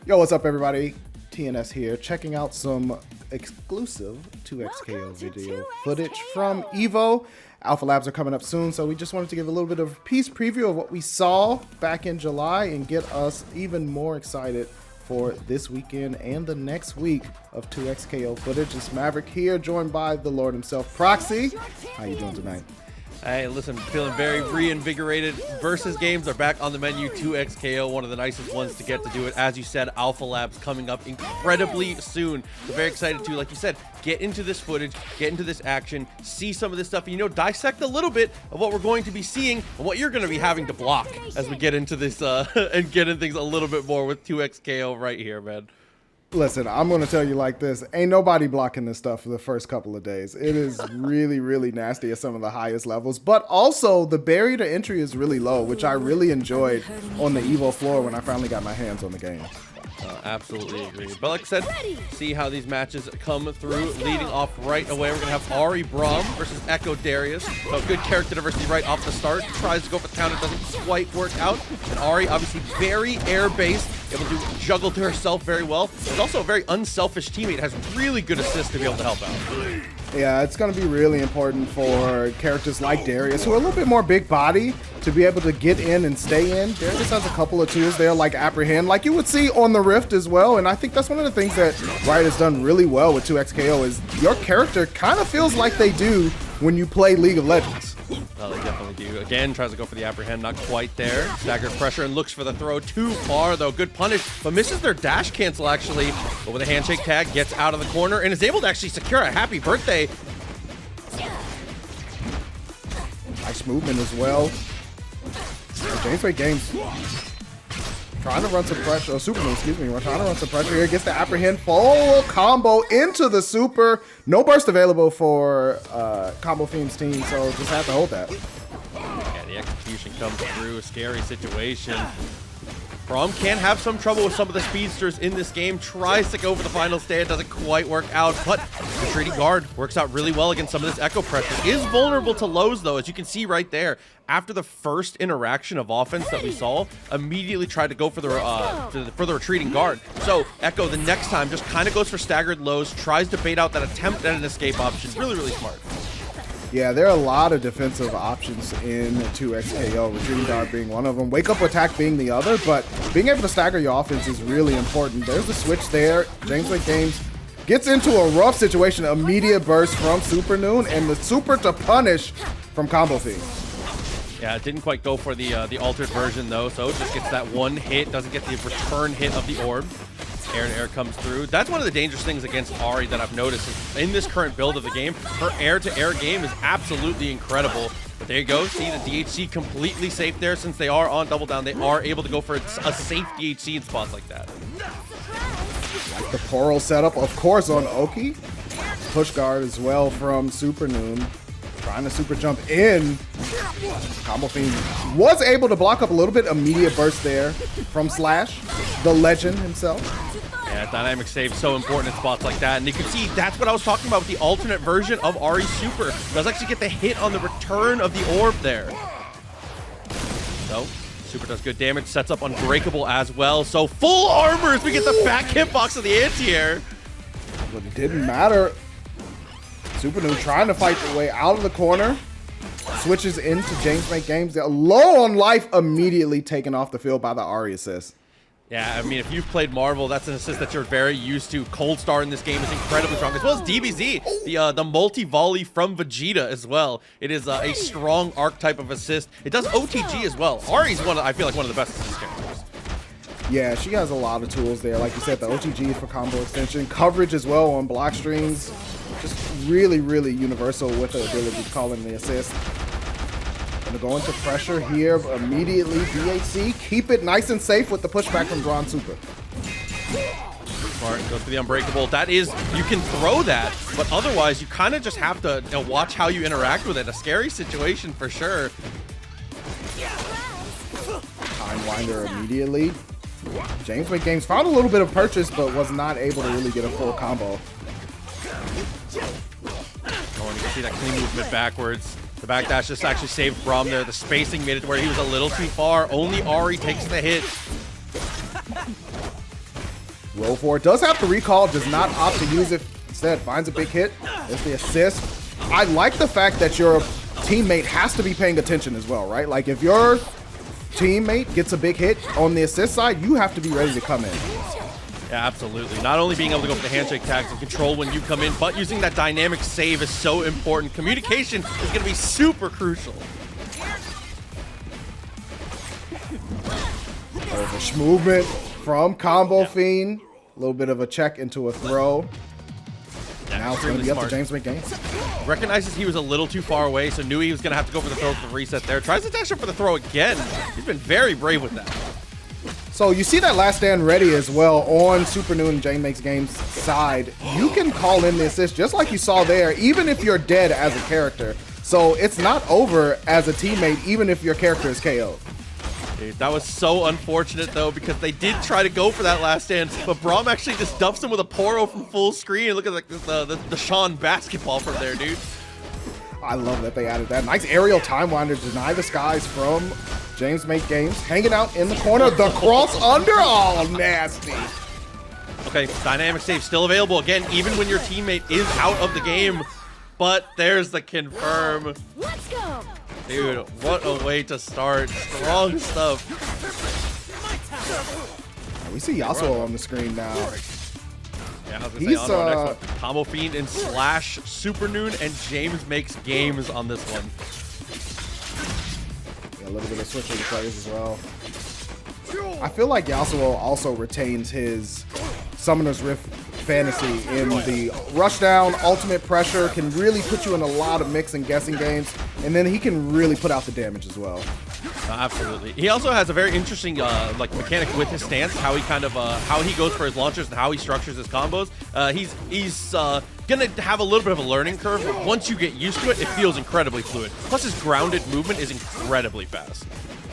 Yo, what's up, everybody? TNS here, checking out some exclusive 2XKO video footage from EVO. Alpha Labs are coming up soon, so we just wanted to give a little bit of a piece preview of what we saw back in July and get us even more excited for this weekend and the next week of 2XKO footage. It's Maverick here, joined by the Lord himself, Proxy. How you doing tonight? Hey, listen, feeling very reinvigorated. Versus games are back on the menu. 2XKO, one of the nicest ones to get to do it. As you said, Alpha Labs coming up incredibly soon. So very excited to, like you said, get into this footage, get into this action, see some of this stuff, and, you know, dissect a little bit of what we're going to be seeing and what you're going to be having to block as we get into this and get into things a little bit more with 2XKO right here, man. Listen, I'm going to tell you like this. Ain't nobody blocking this stuff for the first couple of days. It is really, really nasty at some of the highest levels. But also, the barrier to entry is really low, which I really enjoyed on the EVO floor when I finally got my hands on the game. Absolutely agree. But like I said, see how these matches come through. Leading off right away, we're going to have Ari Braum versus Echo Darius. So good character diversity right off the start. Tries to go for the counter, doesn't quite work out. And Ari, obviously very air-based, able to juggle to herself very well. She's also a very unselfish teammate, has really good assists to be able to help out. Yeah, it's going to be really important for characters like Darius, who are a little bit more big body, to be able to get in and stay in. Darius has a couple of tools there, like Apprehend, like you would see on the Rift as well. And I think that's one of the things that Riot has done really well with 2XKO is your character kind of feels like they do when you play League of Legends. Well, they definitely do. Again, tries to go for the Apprehend, not quite there. Staggered pressure and looks for the throw too far, though. Good punish, but misses their dash cancel, actually. But with a handshake tag, gets out of the corner and is able to actually secure a happy birthday. Nice movement as well. JamesMakesGames trying to run some pressure. Oh, Supernoon, excuse me. We're trying to run some pressure here. Gets the Apprehend, full combo into the super. No burst available for Combofiend's team, so just have to hold that. Yeah, the execution comes through. A scary situation. Braum can have some trouble with some of the speedsters in this game. Tries to go for the final stand, doesn't quite work out, but the treaty guard works out really well against some of this echo pressure. Is vulnerable to lows, though, as you can see right there. After the first interaction of offense that we saw, immediately tried to go for the retreating guard. So Echo, the next time, just kind of goes for staggered lows, tries to bait out that attempt at an escape option. Really, really smart. Yeah, there are a lot of defensive options in 2XKO, retreating guard being one of them, wake up attack being the other, but being able to stagger your offense is really important. There's the switch there. JamesMakesGames gets into a rough situation, immediate burst from Supernoon, and the super to punish from Combofiend. Yeah, it didn't quite go for the altered version, though, so just gets that one hit, doesn't get the return hit of the orb. Air to air comes through. That's one of the dangerous things against Ari that I've noticed is in this current build of the game. Her air to air game is absolutely incredible. But there you go. See the DHC completely safe there since they are on double down. They are able to go for a safe DHC in spots like that. Like the Coral setup, of course, on Oki. Push guard as well from Supernoon. Trying to super jump in. Combofiend was able to block up a little bit. Immediate burst there from Slash, the legend himself. Yeah, dynamic save so important in spots like that. And you can see that's what I was talking about with the alternate version of Ari's super. Does actually get the hit on the return of the orb there. So, super does good damage, sets up Unbreakable as well. So full armor as we get the back hitbox of the anti-air. But it didn't matter. Supernoon trying to fight the way out of the corner. Switches into JamesMakesGames. Low on life, immediately taken off the field by the Ari assist. Yeah, I mean, if you've played Marvel, that's an assist that you're very used to. Cold Star in this game is incredibly strong, as well as DBZ, the multi-volley from Vegeta as well. It is a strong arc type of assist. It does OTG as well. Ari's I feel like one of the best assist characters. Yeah, she has a lot of tools there. Like you said, the OTG for combo extension. Coverage as well on block streams. Just really, really universal with the ability to call in the assist. Gonna go into pressure here immediately. DHC, keep it nice and safe with the pushback from Braun Super. Smart, goes for the Unbreakable. That is, you can throw that, but otherwise you kind of just have to watch how you interact with it. A scary situation for sure. Time Winder immediately. JamesMakesGames found a little bit of purchase, but was not able to really get a full combo. Oh, and you can see that clean movement backwards. The backdash just actually saved Braum there. The spacing made it to where he was a little too far. Only Ari takes the hit. Roll for it. Does have the recall, does not opt to use it. Instead, finds a big hit. There's the assist. I like the fact that your teammate has to be paying attention as well, right? Like if your teammate gets a big hit on the assist side, you have to be ready to come in. Yeah, absolutely. Not only being able to go for the handshake tags and control when you come in, but using that dynamic save is so important. Communication is going to be super crucial. Over movement from Combofiend. A little bit of a check into a throw. Now it's going to be up to JamesMakesGames. Recognizes he was a little too far away, so knew he was going to have to go for the throw for the reset there. Tries to dash up for the throw again. He's been very brave with that. So you see that last stand ready as well on Supernoon and JamesMakesGames side. You can call in the assist just like you saw there, even if you're dead as a character. So it's not over as a teammate, even if your character is KO'd. Dude, that was so unfortunate, though, because they did try to go for that last stand, but Braum actually just dumps him with a Poro from full screen. Look at the Sean basketball from there, dude. I love that they added that. Nice aerial time winder, deny the skies from JamesMakesGames. Hanging out in the corner, the cross under, oh, nasty. Okay, dynamic save still available, again, even when your teammate is out of the game, but there's the confirm. Let's go. Dude, what a way to start. Strong stuff. We see Yahosie on the screen now. Yeah, I was gonna say, on to our next one. Combofiend and Slash, Supernoon, and JamesMakesGames on this one. Yeah, a little bit of switching plays as well. I feel like Yahosie also retains his Summoner's Rift fantasy in the rushdown, ultimate pressure, can really put you in a lot of mix and guessing games, and then he can really put out the damage as well. Absolutely. He also has a very interesting like mechanic with his stance, how he kind of how he goes for his launchers and how he structures his combos. He's gonna have a little bit of a learning curve, but once you get used to it, it feels incredibly fluid. Plus his grounded movement is incredibly fast.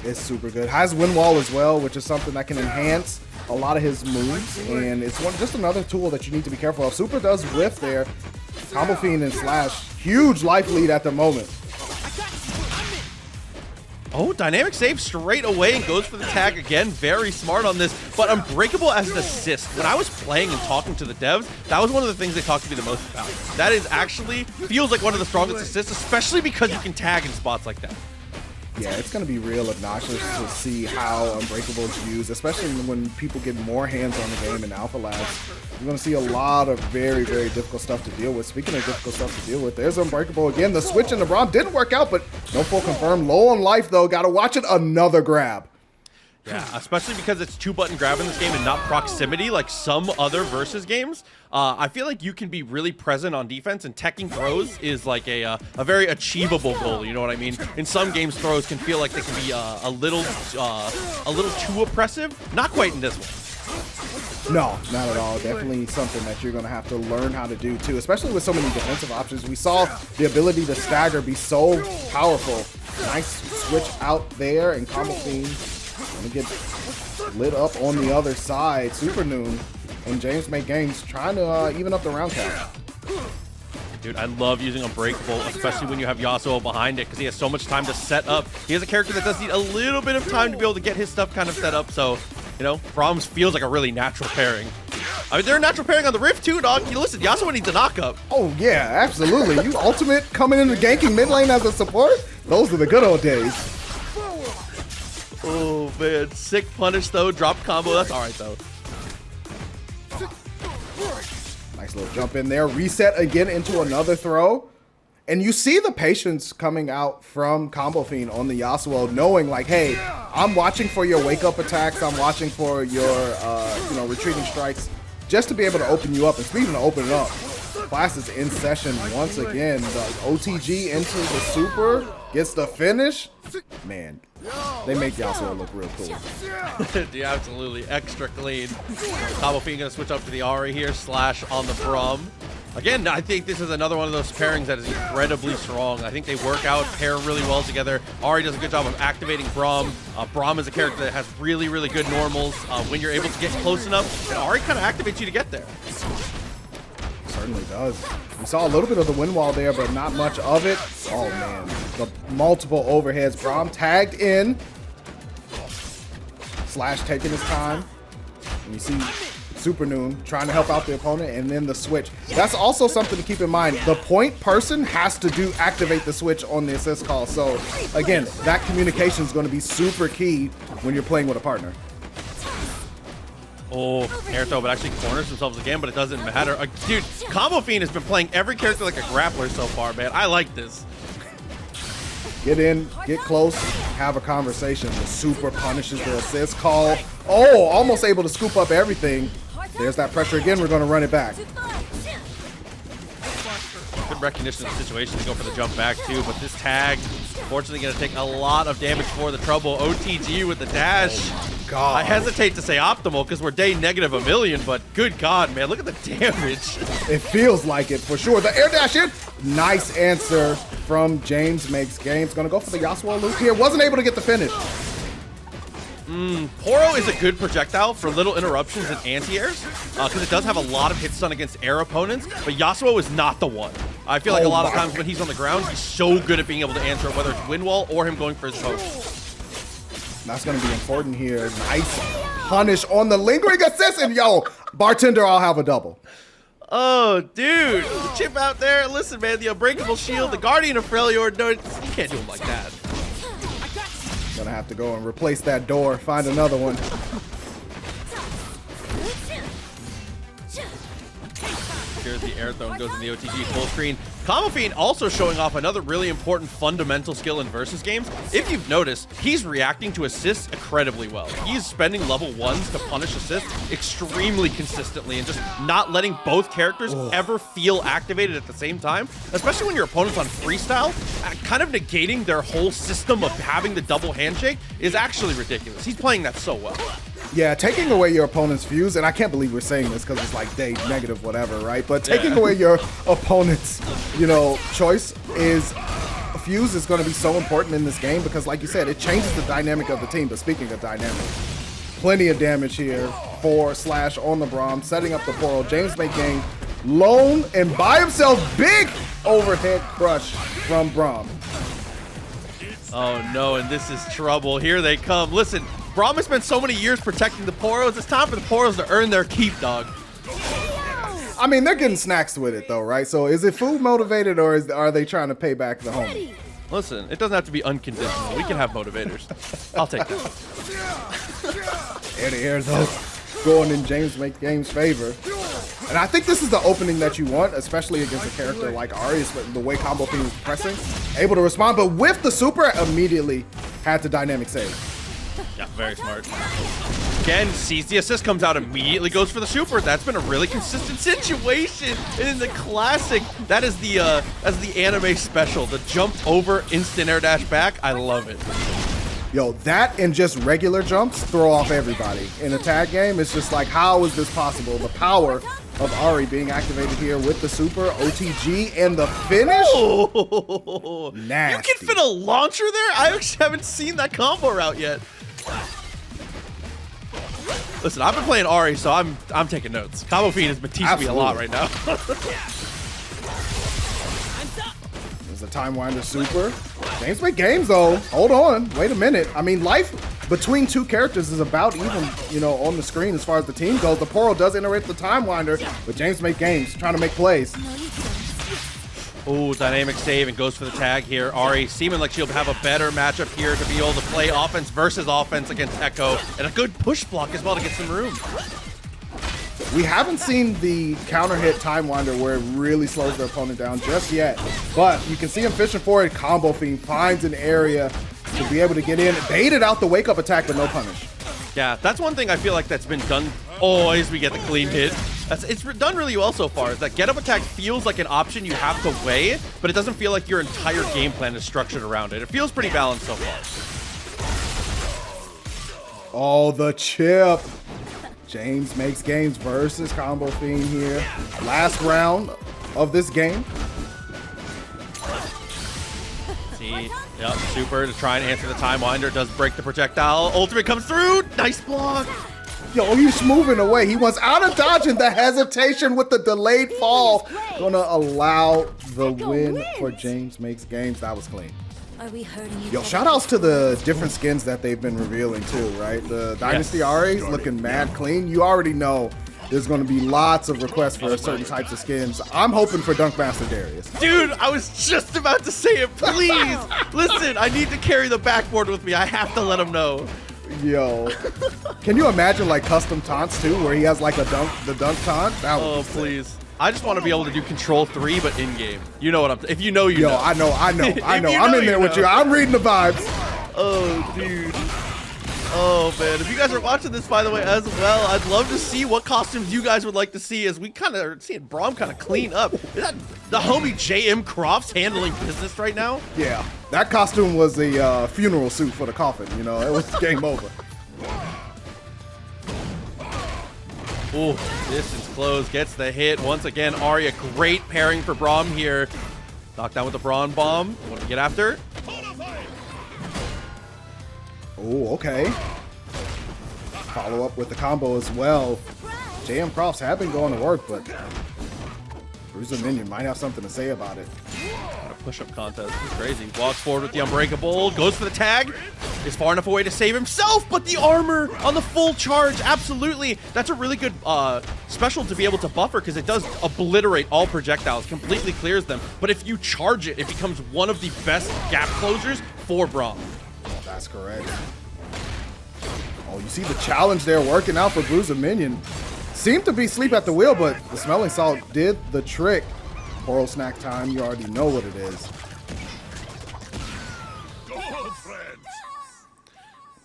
It's super good. Has wind wall as well, which is something that can enhance a lot of his moves, and it's just another tool that you need to be careful of. Super does whiff there. Combofiend and Slash, huge life lead at the moment. Oh, dynamic save straight away and goes for the tag again. Very smart on this, but Unbreakable as an assist. When I was playing and talking to the devs, that was one of the things they talked to me the most about. That is actually, feels like one of the strongest assists, especially because you can tag in spots like that. Yeah, it's going to be real obnoxious to see how Unbreakable is used, especially when people get more hands on the game in Alpha Labs. You're going to see a lot of very, very difficult stuff to deal with. Speaking of difficult stuff to deal with, there's Unbreakable again. The switch in the Braum didn't work out, but no full confirm. Low on life, though. Got to watch it. Another grab. Yeah, especially because it's 2-button grab in this game and not proximity like some other versus games. I feel like you can be really present on defense, and teching throws is like a very achievable goal. You know what I mean? In some games, throws can feel like they can be a little too oppressive. Not quite in this one. No, not at all. Definitely something that you're going to have to learn how to do too, especially with so many defensive options. We saw the ability to stagger be so powerful. Nice switch out there, and Combofiend gonna get lit up on the other side. Supernoon and JamesMakesGames trying to even up the round count. Dude, I love using Unbreakable, especially when you have Yahosie behind it, because he has so much time to set up. He has a character that does need a little bit of time to be able to get his stuff kind of set up, so, you know, Braum feels like a really natural pairing. I mean, they're a natural pairing on the Rift too, dog. You listen, Yahosie needs a knock-up. Oh, yeah, absolutely. You ultimate coming into ganking mid lane as a support? Those are the good old days. Oh, man. Sick punish, though. Drop combo. That's all right, though. Nice little jump in there. Reset again into another throw. And you see the patience coming out from Combofiend on the Yahosie, knowing like, hey, I'm watching for your wake-up attacks. I'm watching for your, retreating strikes just to be able to open you up. And speaking of opening up, class is in session once again. The OTG into the super, gets the finish. Man, they make Yahosie look real cool. Yeah, absolutely. Extra clean. Combofiend gonna switch up to the Ahri here, Slash on the Braum. Again, I think this is another one of those pairings that is incredibly strong. I think they work out, pair really well together. Ahri does a good job of activating Braum. Braum is a character that has really, really good normals when you're able to get close enough. And Ahri kind of activates you to get there. Certainly does. We saw a little bit of the wind wall there, but not much of it. Oh, man. The multiple overheads. Braum tagged in. Slash taking his time. And you see Supernoon trying to help out the opponent, and then the switch. That's also something to keep in mind. The point person has to activate the switch on the assist call. So again, that communication is going to be super key when you're playing with a partner. Oh, air throw, but actually corners themselves again, but it doesn't matter. Dude, Combofiend has been playing every character like a grappler so far, man. I like this. Get in, get close, have a conversation. The super punishes the assist call. Oh, almost able to scoop up everything. There's that pressure again. We're going to run it back. Good recognition of the situation to go for the jump back too, but this tag, fortunately, going to take a lot of damage for the trouble. OTG with the dash. God. I hesitate to say optimal because we're day negative a million, but good God, man, look at the damage. It feels like it for sure. The air dash in. Nice answer from JamesMakesGames. Going to go for the Yahosie loop here. Wasn't able to get the finish. Poro is a good projectile for little interruptions and anti-airs because it does have a lot of hit stun against air opponents, but Yahosie is not the one. I feel like a lot of times when he's on the ground, he's so good at being able to answer it, whether it's wind wall or him going for his poke. That's going to be important here. Nice punish on the lingering assist, and yo, bartender, I'll have a double. Oh, dude, the chip out there. Listen, man, the unbreakable shield, the guardian of Freljord, no, you can't do him like that. Gonna have to go and replace that door, find another one. Here's the air throw, goes in the OTG full screen. Combofiend also showing off another really important fundamental skill in versus games. If you've noticed, he's reacting to assists incredibly well. He's spending level 1s to punish assists extremely consistently and just not letting both characters ever feel activated at the same time, especially when your opponent's on freestyle. Kind of negating their whole system of having the double handshake is actually ridiculous. He's playing that so well. Yeah, taking away your opponent's fuse, and I can't believe we're saying this because it's like day negative whatever, right? But taking away your opponent's, choice is fuse is going to be so important in this game because, like you said, it changes the dynamic of the team. But speaking of dynamic, plenty of damage here for Slash on the Braum, setting up the portal. JamesMakesGames lone and by himself, big overhead crush from Braum. Oh no, and this is trouble. Here they come. Listen, Braum has spent so many years protecting the Poros. It's time for the Poros to earn their keep, dog. I mean, they're getting snacks with it, though, right? So is it food motivated, or are they trying to pay back the homie? Listen, it doesn't have to be unconditional. We can have motivators. I'll take that. Air to air, though, going in JamesMakesGames' favor. And I think this is the opening that you want, especially against a character like Ari, the way Combofiend is pressing. Able to respond, but with the super, immediately had to dynamic save. Yeah, very smart. Again, sees the assist, comes out, immediately goes for the super. That's been a really consistent situation. And in the classic, that is the anime special, the jump over instant air dash back. I love it. Yo, that and just regular jumps throw off everybody. In a tag game, it's just like, how is this possible? The power of Ari being activated here with the super, OTG, and the finish? Oh, nasty. You can fit a launcher there? I actually haven't seen that combo route yet. Listen, I've been playing Ari, so I'm taking notes. Combofiend has been teaching me a lot right now. There's a Time Winder super. JamesMakesGames, though. Hold on. Wait a minute. I mean, life between two characters is about even, on the screen as far as the team goes. The Poro does interact with the Time Winder, but JamesMakesGames trying to make plays. Oh, dynamic save and goes for the tag here. Ari seeming like she'll have a better matchup here to be able to play offense versus offense against Echo, and a good push block as well to get some room. We haven't seen the counter hit Time Winder where it really slows their opponent down just yet, but you can see him fishing for it. Combofiend finds an area to be able to get in, baited out the wake up attack, but no punish. Yeah, that's one thing I feel like that's been done always. We get the clean hit. It's done really well so far. Is that get up attack feels like an option you have to weigh, but it doesn't feel like your entire game plan is structured around it. It feels pretty balanced so far. Oh, the chip. JamesMakesGames versus Combofiend here. Last round of this game. See, yep, super to try and answer the Time Winder. Does break the projectile. Ultimate comes through. Nice block. Yo, he's moving away. He wants out of dodging. The hesitation with the delayed fall. Gonna allow the win for JamesMakesGames. That was clean. Are we hurting you? Yo, shout outs to the different skins that they've been revealing too, right? The Dynasty Ari's looking mad clean. You already know there's going to be lots of requests for certain types of skins. I'm hoping for Dunkmaster Darius. Dude, I was just about to say it. Please, listen, I need to carry the backboard with me. I have to let him know. Yo, can you imagine like custom taunts too, where he has like the dunk taunt? That would be sick. Please. I just want to be able to do Control 3, but in game. You know what I'm. If you know, you know. I know. I'm in there with you. I'm reading the vibes. Oh, dude. Oh, man. If you guys are watching this, by the way, as well, I'd love to see what costumes you guys would like to see as we kind of are seeing Braum kind of clean up. Is that the homie JMCrofts handling business right now? Yeah. That costume was a funeral suit for the coffin. You know, it was game over. Ooh, distance close, gets the hit. Once again, Arya, great pairing for Braum here. Knocked down with the Brawn Bomb. What do we get after? Oh, okay. Follow up with the combo as well. JMCrofts have been going to work, but Bruiser Minion might have something to say about it. What a push-up contest. It's crazy. Walks forward with the Unbreakable. Goes for the tag. Is far enough away to save himself, but the armor on the full charge. Absolutely. That's a really good special to be able to buffer because it does obliterate all projectiles. Completely clears them. But if you charge it, it becomes one of the best gap closers for Braum. That's correct. Oh, you see the challenge there working out for Bruiser Minion. Seemed to be sleep at the wheel, but the smelling salt did the trick. Oral snack time, you already know what it is.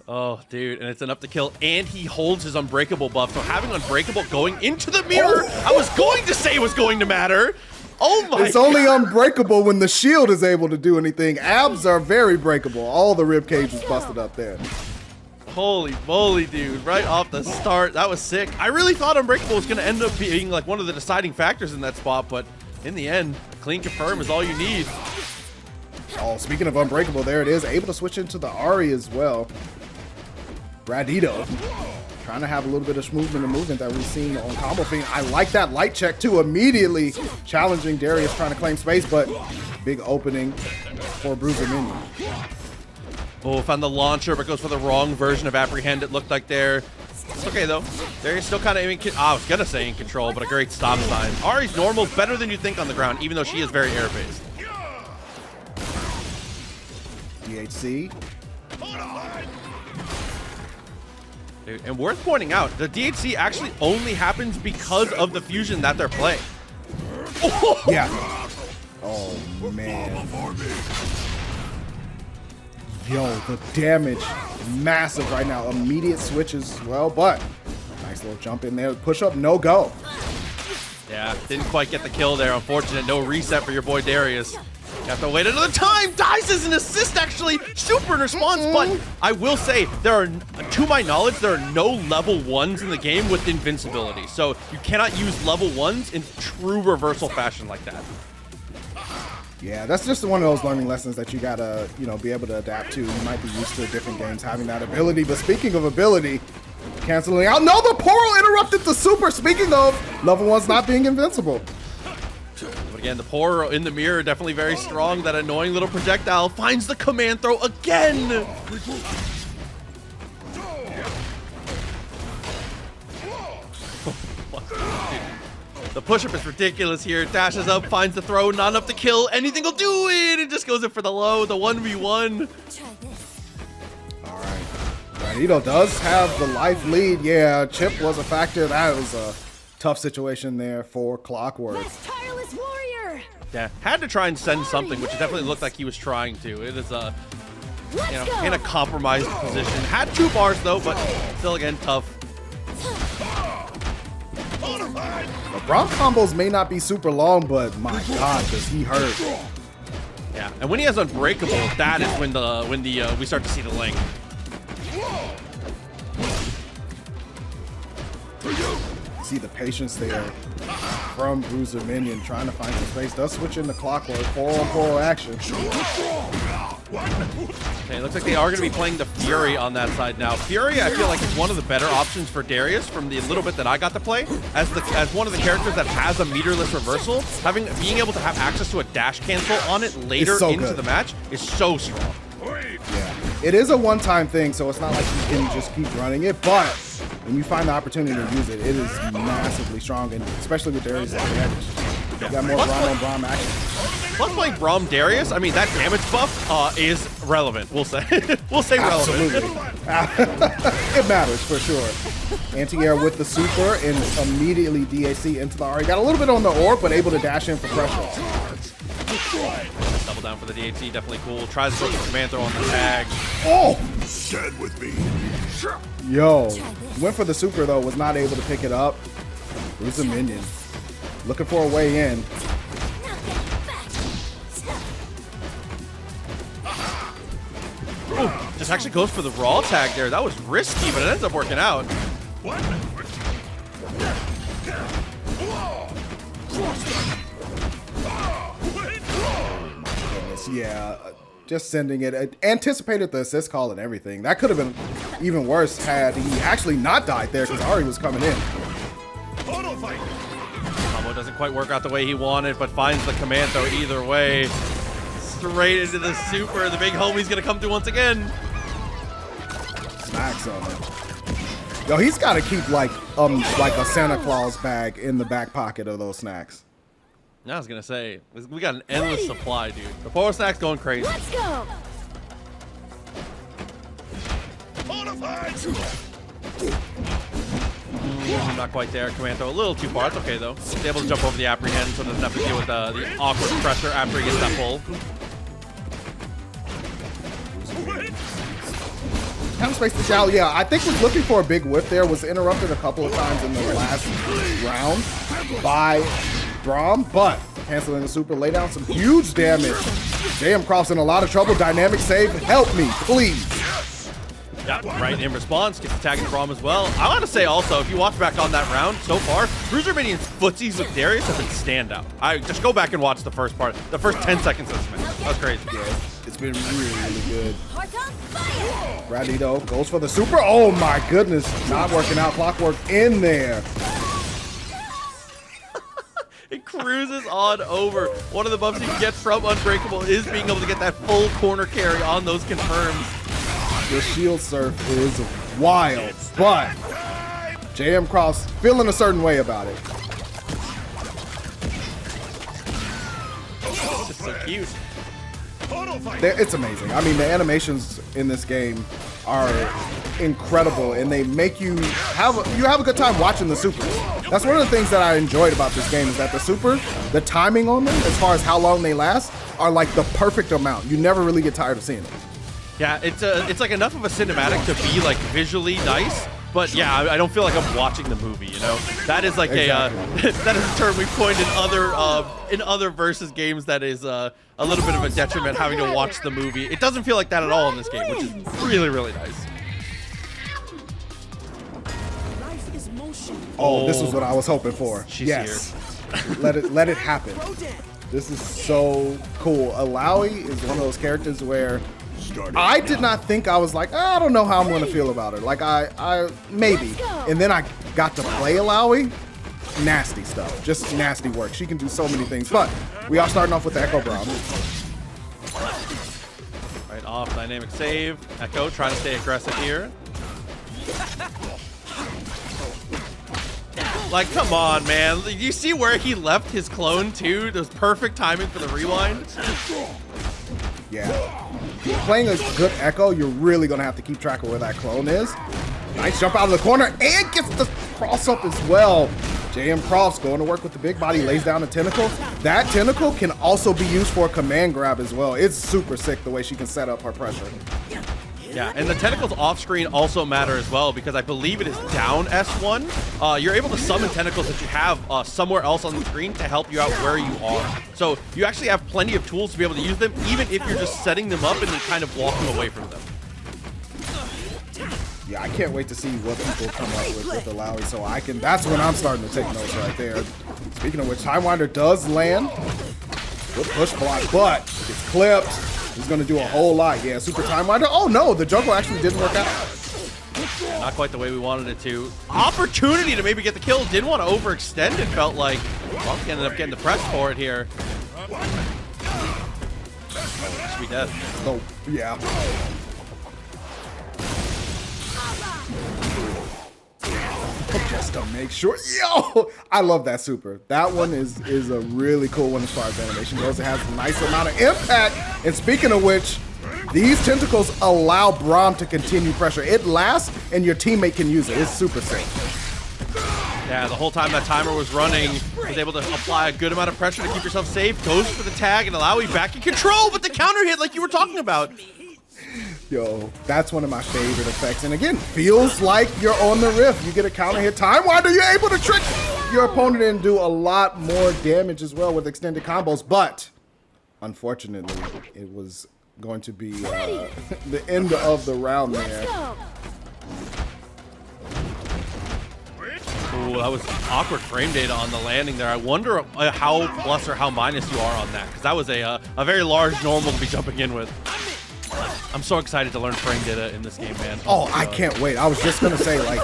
Oh, dude, and it's enough to kill, and he holds his Unbreakable buff. So having Unbreakable going into the mirror, I was going to say was going to matter. Oh my It's only unbreakable when the shield is able to do anything. Abs are very breakable. All the rib cage is busted up there. Holy moly, dude. Right off the start. That was sick. I really thought Unbreakable was going to end up being like one of the deciding factors in that spot, but in the end, clean confirm is all you need. Oh, speaking of Unbreakable, there it is. Able to switch into the Ari as well. Bradido trying to have a little bit of movement that we've seen on Combofiend. I like that light check too. Immediately challenging Darius, trying to claim space, but big opening for Bruiser Minion. Oh, found the launcher, but goes for the wrong version of Apprehend, it looked like there. It's okay, though. Darius still kind of in control. I was going to say in control, but a great stop sign. Ari's normal, better than you think on the ground, even though she is very air-based. DHC. Dude, and worth pointing out, the DHC actually only happens because of the fusion that they're playing. Oh! Yeah. Oh, man. Yo, the damage, massive right now. Immediate switches as well, but nice little jump in there. Push up, no go. Yeah, didn't quite get the kill there. Unfortunate, no reset for your boy Darius. You have to wait another time. Dies as an assist, actually. Super in response, but I will say, there are, to my knowledge, there are no level 1s in the game with invincibility. So you cannot use level 1s in true reversal fashion like that. Yeah, that's just one of those learning lessons that you gotta, you know, be able to adapt to. You might be used to different games having that ability. But speaking of ability, canceling out. No, the Poro interrupted the super. Speaking of level 1s not being invincible. But again, the Poro in the mirror, definitely very strong. That annoying little projectile finds the command throw again. The push-up is ridiculous here. Dashes up, finds the throw, not enough to kill. Anything will do it. It just goes in for the low, the 1v1. All right. Bradido does have the life lead. Yeah, Chip was a factor. That was a tough situation there for Clockwork. Tireless warrior. Yeah, had to try and send something, which it definitely looked like he was trying to. It is in a compromised position. Had 2 bars though, but still again tough. The Braum combos may not be super long, but my God, does he hurt? Yeah, and when he has Unbreakable, that is when we start to see the length. See the patience there from Bruiser Minion trying to find some space. Does switch into Clockwork, 4-on-4 action. Okay, it looks like they are going to be playing the Fury on that side now. Fury, I feel like, is one of the better options for Darius from the little bit that I got to play. As one of the characters that has a meterless reversal, being able to have access to a dash cancel on it later into the match is so strong. Yeah, it is a one-time thing, so it's not like you can just keep running it, but when you find the opportunity to use it, it is massively strong, and especially with Darius' advantage. You got more Braum on Braum action. Plus playing Braum Darius, I mean, that damage buff is relevant, we'll say. We'll say Absolutely. relevant. It matters for sure. Anti-air with the super and immediately DAC into the R. He got a little bit on the orb, but able to dash in for pressure. Double down for the DHC, definitely cool. Tries to throw the command throw on the tag. Oh! Stand with me. Yo. Went for the super, though, was not able to pick it up. Bruiser Minion. Looking for a way in. Ooh, just actually goes for the raw tag there. That was risky, but it ends up working out. Yeah, just sending it. Anticipated the assist call and everything. That could have been even worse had he actually not died there because Ari was coming in. Combo doesn't quite work out the way he wanted, but finds the command throw either way. Straight into the super. The big homie's gonna come through once again. Snacks on him. Yo, he's got to keep like a Santa Claus bag in the back pocket of those snacks. I was gonna say, we got an endless supply, dude. The power snack's going crazy. Let's go. Not quite there. Command throw a little too far. It's okay though. He's able to jump over the apprehend, so doesn't have to deal with the awkward pressure after he gets that pull. Kind of space this out. Yeah, I think was looking for a big whip there. Was interrupted a couple of times in the last round by Braum, but canceling the super, lay down some huge damage. JMCrofts in a lot of trouble. Dynamic save. Help me, please. Yeah, right in response, gets the tag in Braum as well. I want to say also, if you watch back on that round so far, Bruiser Minion's footsies with Darius have been standout. I just go back and watch the first part, the first 10 seconds of this match. That was crazy. Yeah, it's been really good. Bradido goes for the super. Oh my goodness, not working out. Clockwork in there. It cruises on over. One of the buffs you can get from Unbreakable is being able to get that full corner carry on those confirms. The shield surf is wild, but JMCrofts feeling a certain way about it. It's just so cute. It's amazing. I mean, the animations in this game are incredible, and they make you have a good time watching the supers. That's one of the things that I enjoyed about this game is that the super, the timing on them, as far as how long they last, are like the perfect amount. You never really get tired of seeing it. Yeah, it's like enough of a cinematic to be like visually nice, but yeah, I don't feel like I'm watching the movie. You know, that is like exactly. that is a term we've coined in other versus games. That is a little bit of a detriment having to watch the movie. It doesn't feel like that at all in this game, which is really really nice. Oh, this is what I was hoping for. She's yes, let it happen. This is so cool. Alawi is one of those characters where I did not think I was like, I don't know how I'm going to feel about her. Like I maybe. And then I got to play Alawi. Nasty stuff. Just nasty work. She can do so many things. But we are starting off with the Echo Braum. Right off, dynamic save. Echo trying to stay aggressive here. Like, come on, man. You see where he left his clone, too? There's perfect timing for the rewind. Yeah. Playing a good Echo, you're really going to have to keep track of where that clone is. Nice jump out of the corner and gets the cross up as well. JMCrofts going to work with the big body, lays down a tentacle. That tentacle can also be used for a command grab as well. It's super sick the way she can set up her pressure. Yeah, and the tentacles off screen also matter as well because I believe it is down S1. You're able to summon tentacles that you have somewhere else on the screen to help you out where you are. So you actually have plenty of tools to be able to use them, even if you're just setting them up and then kind of walking away from them. Yeah, I can't wait to see what people come up with Alawi, so I can. That's when I'm starting to take notes right there. Speaking of which, Timewinder does land. Good push block, but gets clipped. He's going to do a whole lot. Yeah, super time winder. Oh, no, the juggle actually didn't work out. Yeah, not quite the way we wanted it to. Opportunity to maybe get the kill. Didn't want to overextend, it felt like. Well, he ended up getting the press for it here. Sweet death. Oh, yeah. Just to make sure. Yo, I love that super. That one is a really cool one as far as animation goes. It has a nice amount of impact. And speaking of which, these tentacles allow Braum to continue pressure. It lasts, and your teammate can use it. It's super safe. Yeah, the whole time that timer was running, was able to apply a good amount of pressure to keep yourself safe. Goes for the tag and allow you back in control, but the counter hit like you were talking about. Yo, that's one of my favorite effects. And again, feels like you're on the riff. You get a counter hit time winder, you're able to trick your opponent and do a lot more damage as well with extended combos. But unfortunately, it was going to be the end of the round there. Ooh, that was awkward frame data on the landing there. I wonder how plus or how minus you are on that, because that was a very large normal to be jumping in with. I'm so excited to learn frame data in this game, man. Oh, I can't wait. I was just going to say, like,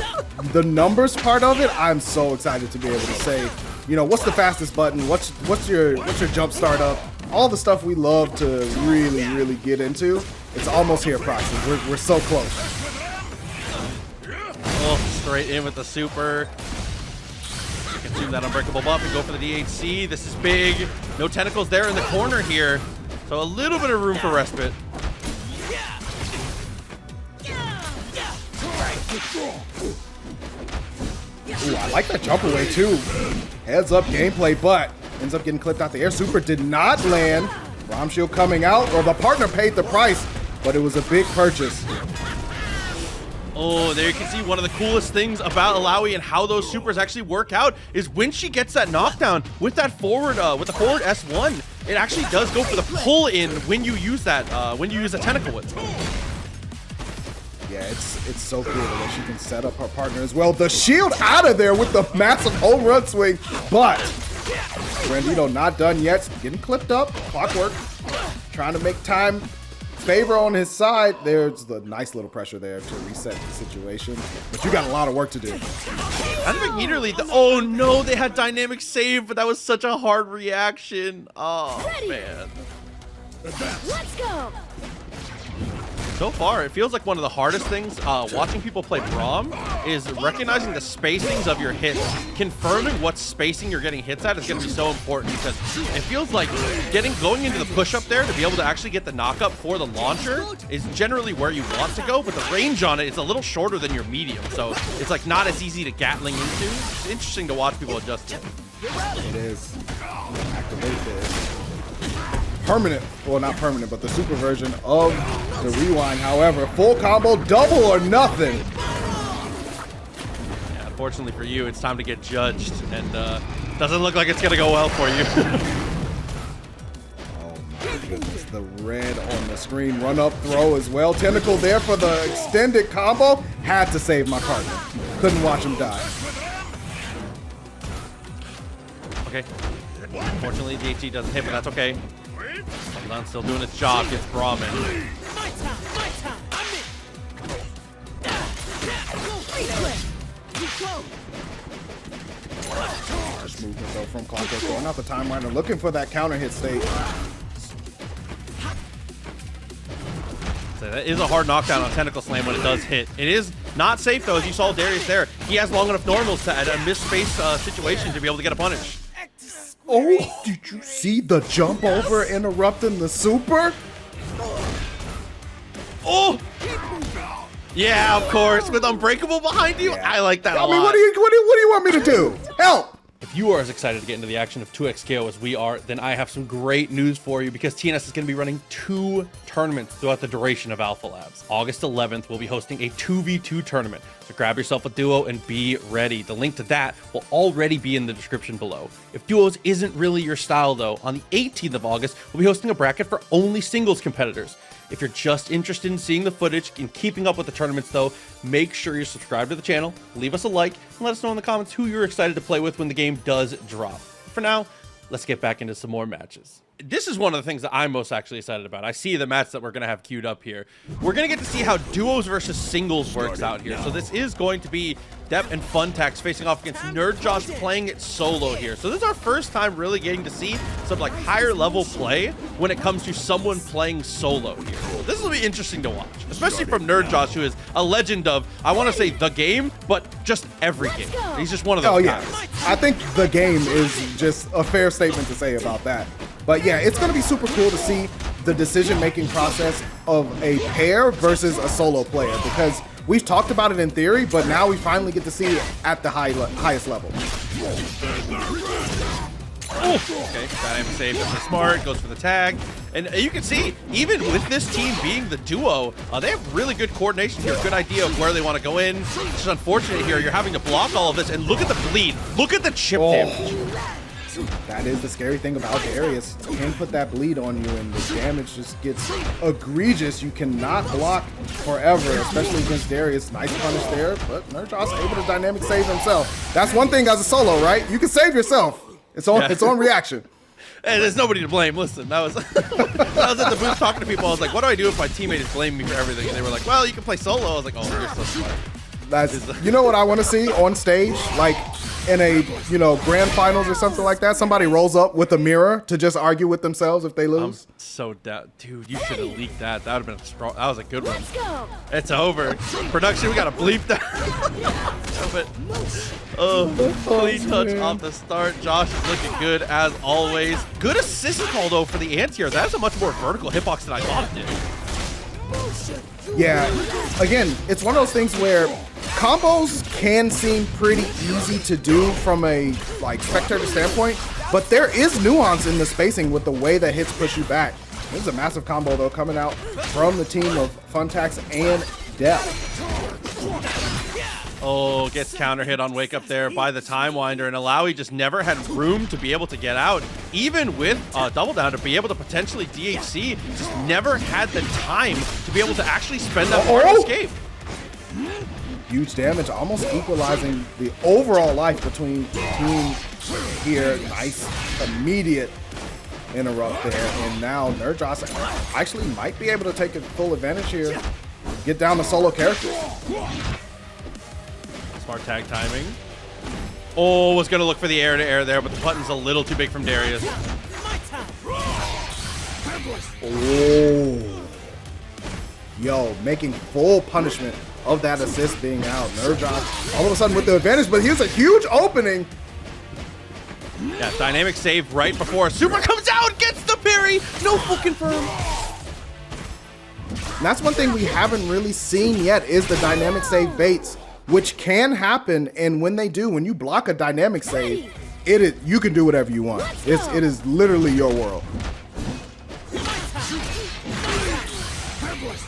the numbers part of it, I'm so excited to be able to say, you know, what's the fastest button? What's your jump start up? All the stuff we love to really get into. It's almost here, Proxy. We're so close. Oh, straight in with the super. Consume that unbreakable buff and go for the DHC. This is big. No tentacles there in the corner here. So a little bit of room for respite. Ooh, I like that jump away too. Heads up gameplay, but ends up getting clipped out the air. Super did not land. Braum shield coming out, or the partner paid the price, but it was a big purchase. Oh, there you can see one of the coolest things about Alawi and how those supers actually work out is when she gets that knockdown with that forward, with the forward S1, it actually does go for the pull in when you use that, when you use a tentacle whip. Yeah, it's so cool that she can set up her partner as well. The shield out of there with the massive home run swing, but Bradido not done yet. Getting clipped up. Clockwork trying to make time favor on his side. There's the nice little pressure there to reset the situation, but you got a lot of work to do. I think immediately, oh no, they had dynamic save, but that was such a hard reaction. Oh man. Let's go. So far, it feels like one of the hardest things watching people play Braum is recognizing the spacings of your hits. Confirming what spacing you're getting hits at is going to be so important, because it feels like going into the push-up there to be able to actually get the knock-up for the launcher is generally where you want to go, but the range on it is a little shorter than your medium, so it's like not as easy to Gatling into. It's interesting to watch people adjust it. It is. Activate this. Permanent, well not permanent, but the super version of the rewind. However, full combo, double or nothing. Yeah, unfortunately for you, it's time to get judged, and doesn't look like it's gonna go well for you. Oh my goodness, the red on the screen, run up throw as well. Tentacle there for the extended combo. Had to save my partner. Couldn't watch him die. Okay. Unfortunately, DHG doesn't hit, but that's okay. Sullivan still doing its job, gets Braum in. Harsh movement though from Clockwork, going out the time winder, looking for that counter hit state. So that is a hard knockdown on Tentacle Slam when it does hit. It is not safe though, as you saw Darius there. He has long enough normals to, at a missed space situation, to be able to get a punish. Oh, did you see the jump over interrupting the super? Oh! Yeah, of course, with Unbreakable behind you. Yeah. I like that a lot. I mean, what do you want me to do? Help! If you are as excited to get into the action of 2x KO as we are, then I have some great news for you, because TNS is going to be running 2 tournaments throughout the duration of Alpha Labs. August 11th, we'll be hosting a 2v2 tournament, so grab yourself a duo and be ready. The link to that will already be in the description below. If duos isn't really your style though, on the 18th of August, we'll be hosting a bracket for only singles competitors. If you're just interested in seeing the footage and keeping up with the tournaments though, make sure you're subscribed to the channel, leave us a like, and let us know in the comments who you're excited to play with when the game does drop. For now, let's get back into some more matches. This is one of the things that I'm most actually excited about. I see the match that we're going to have queued up here. We're going to get to see how duos versus singles works out here. So this is going to be Depp and Funtax facing off against NerdJosh playing it solo here. So this is our first time really getting to see some like higher level play when it comes to someone playing solo here. So this will be interesting to watch, especially from NerdJosh, who is a legend of, I want to say the game, but just every game. He's just one of those guys. I think the game is just a fair statement to say about that. But yeah, it's going to be super cool to see the decision-making process of a pair versus a solo player, because we've talked about it in theory, but now we finally get to see it at the highest level. Okay, dynamic save, goes smart, goes for the tag. And you can see, even with this team being the duo, they have really good coordination here, good idea of where they want to go in. It's just unfortunate here, you're having to block all of this, and look at the bleed. Look at the chip damage. That is the scary thing about Darius. You can put that bleed on you and the damage just gets egregious. You cannot block forever, especially against Darius. Nice punish there, but NerdJosh able to dynamic save himself. That's one thing as a solo, right? You can save yourself. It's on reaction. Hey, there's nobody to blame. Listen, that was I was at the booth talking to people. I was like, what do I do if my teammate is blaming me for everything? And they were like, well, you can play solo. I was like, oh, you're so smart. That's, you know what I want to see on stage? Like in a, grand finals or something like that, somebody rolls up with a mirror to just argue with themselves if they lose. I'm so down. Dude, you should have leaked that. That would have been a strong, that was a good one. It's over. Production, we got to bleep that. Clean touch off the start. Josh is looking good as always. Good assist call though for the anti-air. That's a much more vertical hitbox than I thought it did. Yeah, again, it's one of those things where combos can seem pretty easy to do from a spectator standpoint, but there is nuance in the spacing with the way that hits push you back. This is a massive combo though coming out from the team of Funtax and Depp. Oh, gets counter hit on wake up there by the Time Winder, and Alawi just never had room to be able to get out. Even with double down to be able to potentially DHC, just never had the time to be able to actually spend that hard escape. Huge damage, almost equalizing the overall life between team here. Nice immediate interrupt there, and now NerdJosh actually might be able to take a full advantage here. Get down to solo characters. Smart tag timing. Oh, was going to look for the air-to-air there, but the button's a little too big from Darius. Oh. Yo, making full punishment of that assist being out. NerdJosh all of a sudden with the advantage, but here's a huge opening. Yeah, dynamic save right before Super comes out, gets the parry. No full confirm. And that's one thing we haven't really seen yet is the dynamic save baits, which can happen, and when they do, when you block a dynamic save, you can do whatever you want. It is literally your world.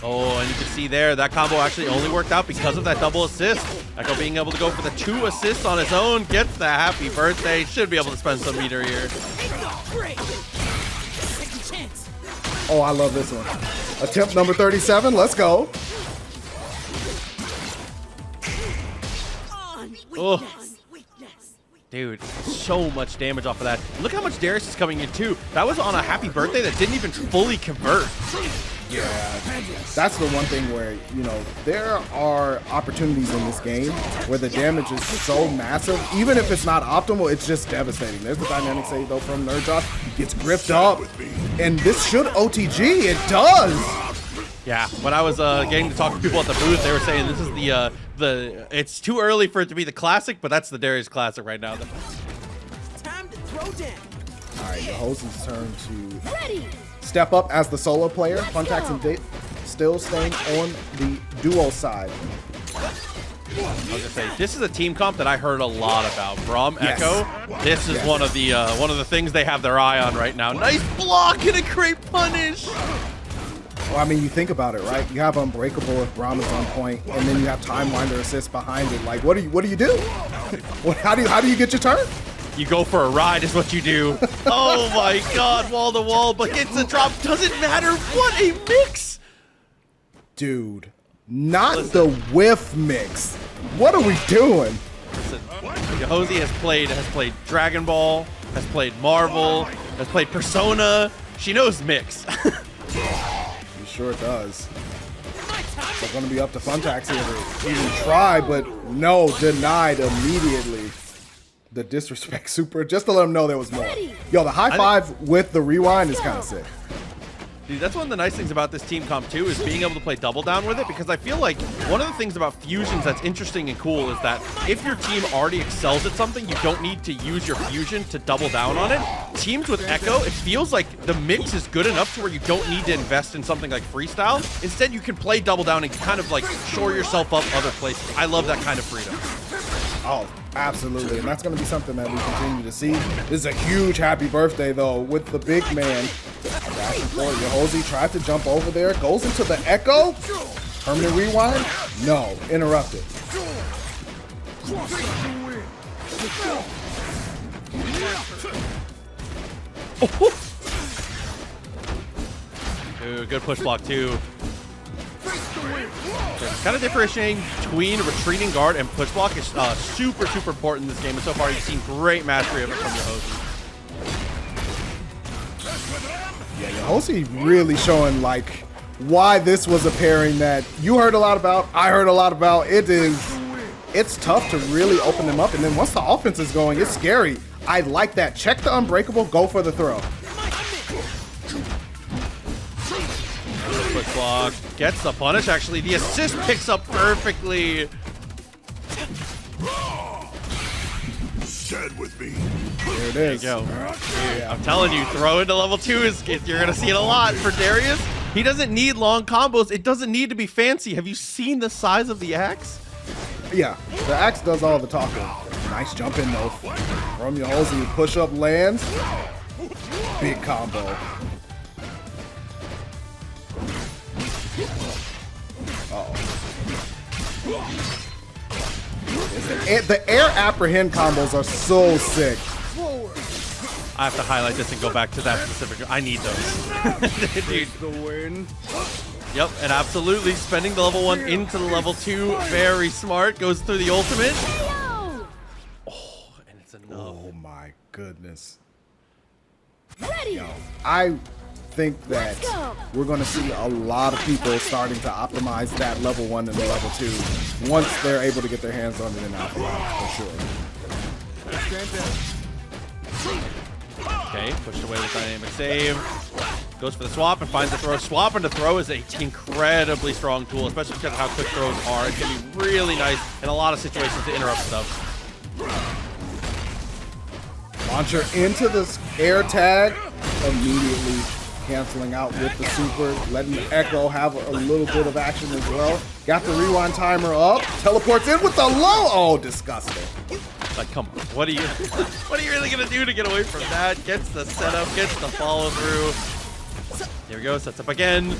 Oh, and you can see there, that combo actually only worked out because of that double assist. Echo being able to go for the 2 assists on his own, gets the happy birthday, should be able to spend some meter here. Oh, I love this one. Attempt number 37, let's go. Oh. Dude, so much damage off of that. Look how much Darius is coming in too. That was on a happy birthday that didn't even fully convert. Yeah, that's the one thing where, there are opportunities in this game where the damage is so massive. Even if it's not optimal, it's just devastating. There's the dynamic save though from NerdJosh. Gets gripped up, and this should OTG. It does. Yeah, when I was getting to talk to people at the booth, they were saying this is it's too early for it to be the classic, but that's the Darius classic right now. Time to throw down. All right, Yahosie's turn to step up as the solo player. Funtax and Date still staying on the duo side. I was gonna say, this is a team comp that I heard a lot about. Braum, Yes. Echo. This is one of the things they have their eye on right now. Nice block and a great punish. Well, I mean, you think about it, right? You have Unbreakable if Braum is on point, and then you have Time Winder assist behind it. Like, what do you do? How do you get your turn? You go for a ride is what you do. Oh my god, wall to wall, but gets the drop. Doesn't matter. What a mix. Dude, not the whiff mix. What are we doing? Listen, Yahosie has played Dragon Ball, has played Marvel, has played Persona. She knows mix. He sure does. It's going to be up to Funtax here to even try, but no, denied immediately. The disrespect super, just to let him know there was more. Yo, the high five with the rewind is kind of sick. Dude, that's one of the nice things about this team comp too, is being able to play double down with it, because I feel like one of the things about fusions that's interesting and cool is that if your team already excels at something, you don't need to use your fusion to double down on it. Teams with Echo, it feels like the mix is good enough to where you don't need to invest in something like freestyle. Instead, you can play double down and kind of like shore yourself up other places. I love that kind of freedom. Oh, absolutely. And that's going to be something that we continue to see. This is a huge happy birthday, though, with the big man. Back and forth. Yahosie tried to jump over there. Goes into the Echo. Permanent rewind? No. Interrupted. Ooh, good push block, too. Kind of differentiating between retreating guard and push block is super, super important in this game. And so far, you've seen great mastery of it from Yahosie. Yeah, Yahosie really showing like why this was a pairing that you heard a lot about, I heard a lot about. It's tough to really open them up, and then once the offense is going, it's scary. I like that. Check the unbreakable, go for the throw. Quick block, gets the punish. Actually, the assist picks up perfectly. Stand with me. There it is. There you go. Dude, I'm telling you, throw into level 2 is you're gonna see it a lot for Darius. He doesn't need long combos. It doesn't need to be fancy. Have you seen the size of the axe? Yeah, the axe does all the talking. Nice jump in though from Yahosie. Push up lands. Big combo. The air apprehend combos are so sick. I have to highlight this and go back to that specific. I need those. Dude. The win. Yep, and absolutely spending the level 1 into the level 2. Very smart. Goes through the ultimate. Oh, and it's enough. Oh my goodness. Ready. Yo, I think that we're going to see a lot of people starting to optimize that level 1 and the level 2 once they're able to get their hands on it in Alpha Labs, for sure. Okay, pushed away with dynamic save. Goes for the swap and finds the throw. Swap into throw is an incredibly strong tool, especially because of how quick throws are. It's going to be really nice in a lot of situations to interrupt stuff. Launcher into the air tag, immediately canceling out with the super, letting the Echo have a little bit of action as well. Got the rewind timer up, teleports in with the low. Oh, disgusting. Like, come on, what are you really gonna do to get away from that? Gets the setup, gets the follow through. Here we go, sets up again.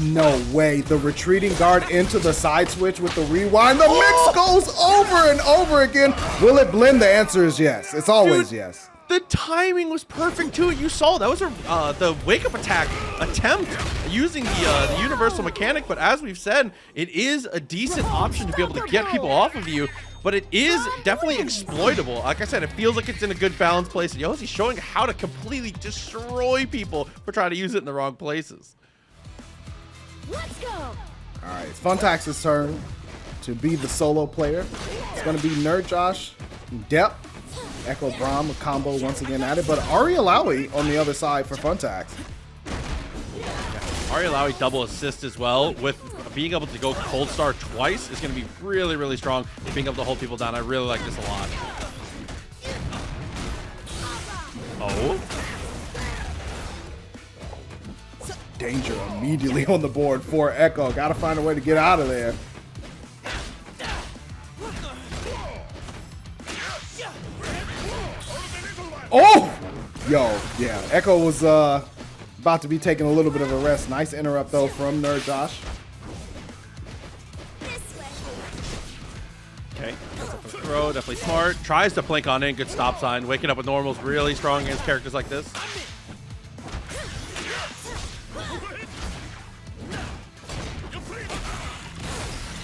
No way, the retreating guard into the side switch with the rewind. The mix goes over and over again. Will it blend? The answer is yes. It's always yes. The timing was perfect too. You saw that was the wake up attack attempt using the universal mechanic, but as we've said, it is a decent option to be able to get people off of you, but it is definitely exploitable. Like I said, it feels like it's in a good balanced place. Yahosie's showing how to completely destroy people for trying to use it in the wrong places. Let's go. All right, it's Funtax's turn to be the solo player. It's going to be NerdJosh, Depth, Echo Braum, a combo once again at it, but Ari Alawi on the other side for Funtax. Ari Alawi double assist as well, with being able to go cold star twice is going to be really, really strong. Being able to hold people down, I really like this a lot. Oh. Danger immediately on the board for Echo. Got to find a way to get out of there. Oh! Yo, yeah. Echo was about to be taking a little bit of a rest. Nice interrupt, though, from NerdJosh. Okay, that's up the throw, definitely smart. Tries to blink on in, good stop sign. Waking up with normals, really strong against characters like this.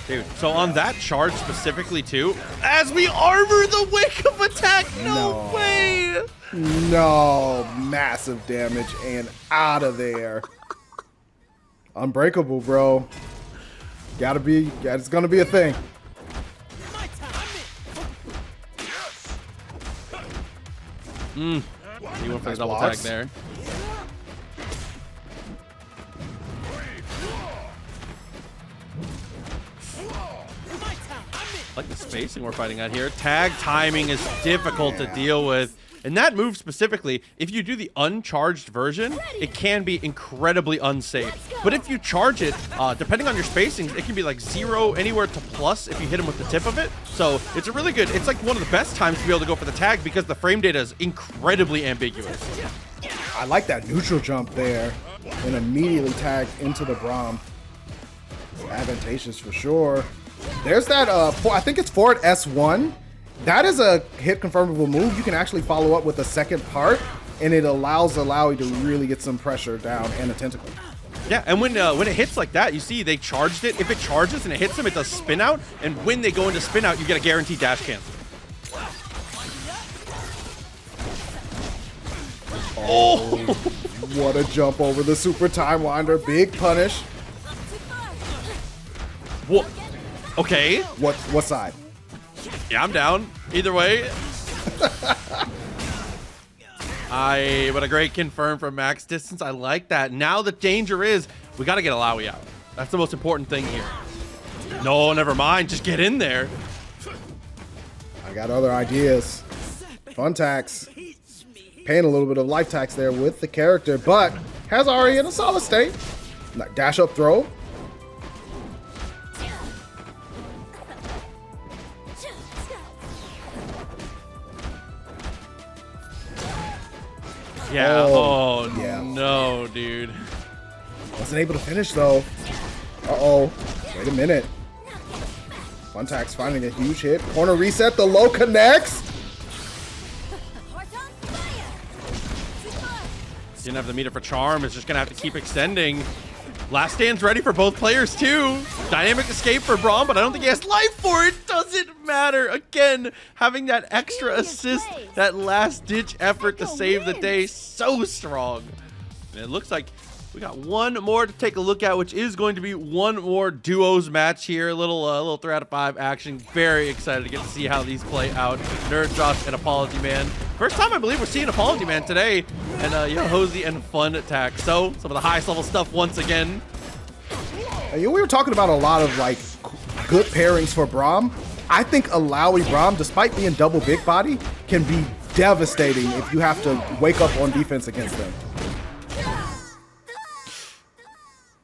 Dude, so on that charge specifically too, as we armor the wake of attack, no way! No, massive damage and out of there. Unbreakable, bro. It's gonna be a thing. He went for the double tag there. I like the spacing we're fighting out here. Tag timing is difficult to deal with. And that move specifically, if you do the uncharged version, it can be incredibly unsafe. But if you charge it, depending on your spacings, it can be like 0 anywhere to plus if you hit him with the tip of it. So it's a really good, it's like one of the best times to be able to go for the tag because the frame data is incredibly ambiguous. I like that neutral jump there and immediately tagged into the Braum. Advantageous for sure. There's that, I think it's forward S1. That is a hit confirmable move. You can actually follow up with a second part, and it allows Alawi to really get some pressure down and a tentacle. Yeah, and when it hits like that, you see they charged it. If it charges and it hits them, it does spin out. And when they go into spin out, you get a guaranteed dash cancel. Oh, what a jump over the super time winder. Big punish. What? Okay. What side? Yeah, I'm down. Either way. But a great confirm from max distance. I like that. Now the danger is we got to get Alawi out. That's the most important thing here. No, never mind. Just get in there. I got other ideas. Funtax paying a little bit of life tax there with the character, but has Ari in a solid state. Dash up throw. Yeah. Oh, yeah. No, dude. Wasn't able to finish though. Uh-oh. Wait a minute. Funtax finding a huge hit. Corner reset. The low connects. Didn't have the meter for charm. It's just gonna have to keep extending. Last stand's ready for both players too. Dynamic escape for Braum, but I don't think he has life for it. Doesn't matter. Again, having that extra assist, that last ditch effort to save the day, so strong. And it looks like we got one more to take a look at, which is going to be one more duos match here. A little 3 out of 5 action. Very excited to get to see how these play out. NerdJosh and Apologyman. First time I believe we're seeing Apologyman today, and Yahosie and Funtax. So some of the highest level stuff once again. We were talking about a lot of like good pairings for Braum. I think Alawi Braum, despite being double big body, can be devastating if you have to wake up on defense against them.